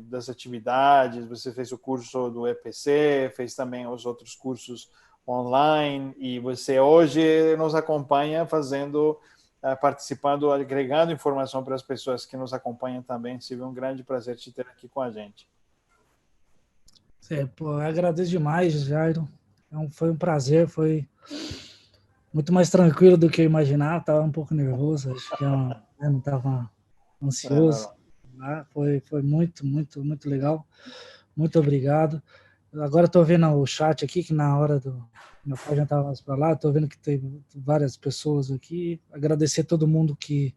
das atividades. Você fez o curso do EPC, fez também os outros cursos online, e você hoje nos acompanha participando, agregando informação para as pessoas que nos acompanham também. Silvio, um grande prazer te ter aqui com a gente. Eu agradeço demais, Jairo. Foi um prazer, foi muito mais tranquilo do que eu imaginava. Estava um pouco nervoso, acho que não estava ansioso. Foi muito, muito, muito legal. Muito obrigado. Agora estou vendo o chat aqui, que na hora do meu pai já estava mais para lá, estou vendo que tem várias pessoas aqui. Agradecer a todo mundo que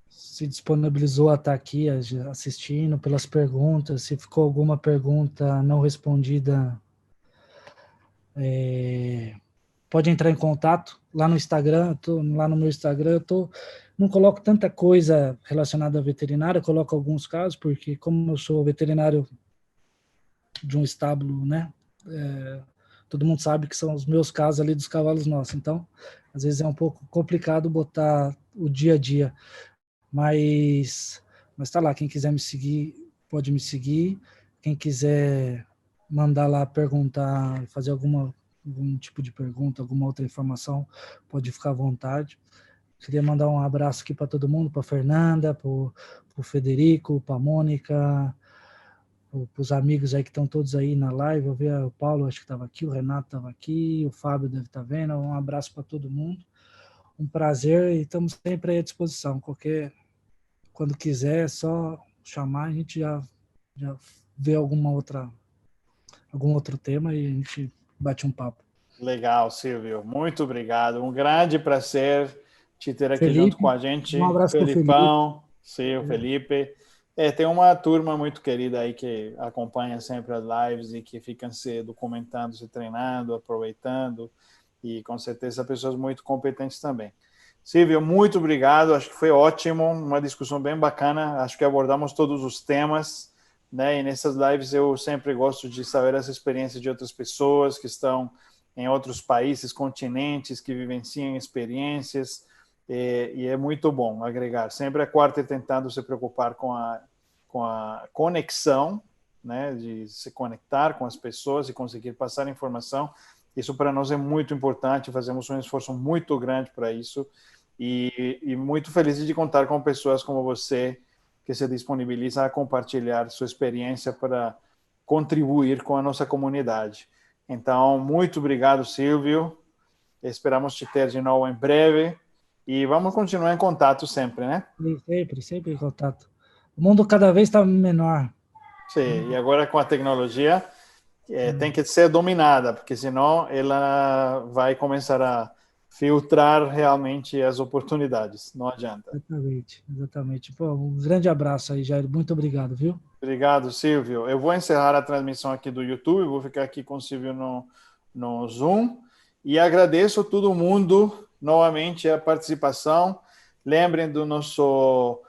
se disponibilizou a estar aqui assistindo, pelas perguntas. Se ficou alguma pergunta não respondida, pode entrar em contato lá no Instagram. Lá no meu Instagram não coloco tanta coisa relacionada à veterinária, eu coloco alguns casos, porque como eu sou veterinário de um estábulo, né, todo mundo sabe que são os meus casos ali dos cavalos nossos, então às vezes é um pouco complicado botar o dia a dia, mas tá lá. Quem quiser me seguir, pode me seguir. Quem quiser mandar lá perguntar, fazer algum tipo de pergunta, alguma outra informação, pode ficar à vontade. Queria mandar um abraço aqui para todo mundo, para a Fernanda, para o Federico, para a Mônica, para os amigos aí que estão todos aí na live. Eu vi o Paulo, acho que estava aqui, o Renato estava aqui, o Fábio deve estar vendo. Um abraço para todo mundo. Um prazer, e estamos sempre à disposição. Quando quiser, é só chamar, a gente já vê algum outro tema e a gente bate um papo. Legal, Silvio. Muito obrigado. Um grande prazer te ter aqui Felipe, junto com a gente. Um abraço para o Felipão, sim, Felipe. Tem uma turma muito querida aí que acompanha sempre as lives e que ficam se documentando, se treinando, aproveitando, e com certeza pessoas muito competentes também. Silvio, muito obrigado. Acho que foi ótimo, uma discussão bem bacana. Acho que abordamos todos os temas, né? E nessas lives eu sempre gosto de saber as experiências de outras pessoas que estão em outros países, continentes, que vivenciam experiências, e é muito bom agregar. Sempre a Equarter tentando se preocupar com a conexão, né, de se conectar com as pessoas e conseguir passar informação. Isso para nós é muito importante, fazemos um esforço muito grande para isso, e muito feliz de contar com pessoas como você, que se disponibiliza a compartilhar sua experiência para contribuir com a nossa comunidade. Então, muito obrigado, Silvio. Esperamos te ter de novo em breve e vamos continuar em contato sempre, né? Sempre em contato. O mundo cada vez está menor. Sim, e agora com a tecnologia tem que ser dominada, porque senão ela vai começar a filtrar realmente as oportunidades. Não adianta. Exatamente. Pô, um grande abraço aí, Jair. Muito obrigado, viu? Obrigado, Silvio. Eu vou encerrar a transmissão aqui do YouTube, vou ficar aqui com o Silvio no Zoom e agradeço a todo mundo novamente a participação. Lembrem do nosso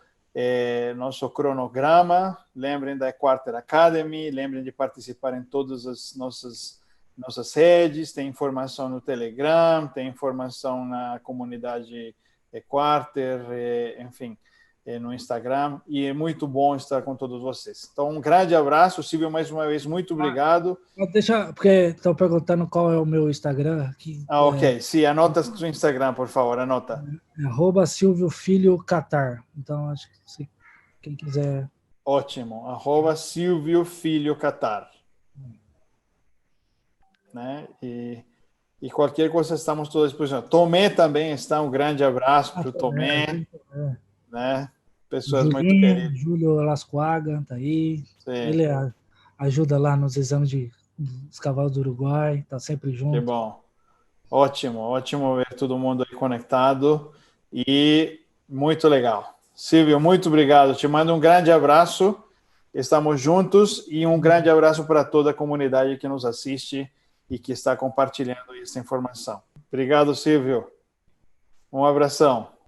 cronograma, lembrem da Quarter Academy, lembrem de participar em todas as nossas redes, tem informação no Telegram, tem informação na comunidade Quarter, enfim, no Instagram, e é muito bom estar com todos vocês. Então, um grande abraço, Silvio, mais uma vez, muito obrigado. Deixa, porque estão perguntando qual é o meu Instagram. Aqui, ok. Sim, anota o Instagram, por favor, anota. @SilvioFilhoCatar. Então, acho que quem quiser... Ótimo, @SilvioFilhoCatar. Né? E qualquer coisa, estamos todos à disposição. Tomé também está, um grande abraço para o Tomé. Né? Pessoas muito queridas. Júlio Lascoaga está aí. Sim. Ele ajuda lá nos exames dos cavalos do Uruguai, está sempre junto. Que bom. Ótimo ver todo mundo aí conectado e muito legal. Silvio, muito obrigado. Te mando um grande abraço. Estamos juntos e um grande abraço para toda a comunidade que nos assiste e que está compartilhando essa informação. Obrigado, Silvio. Um abração.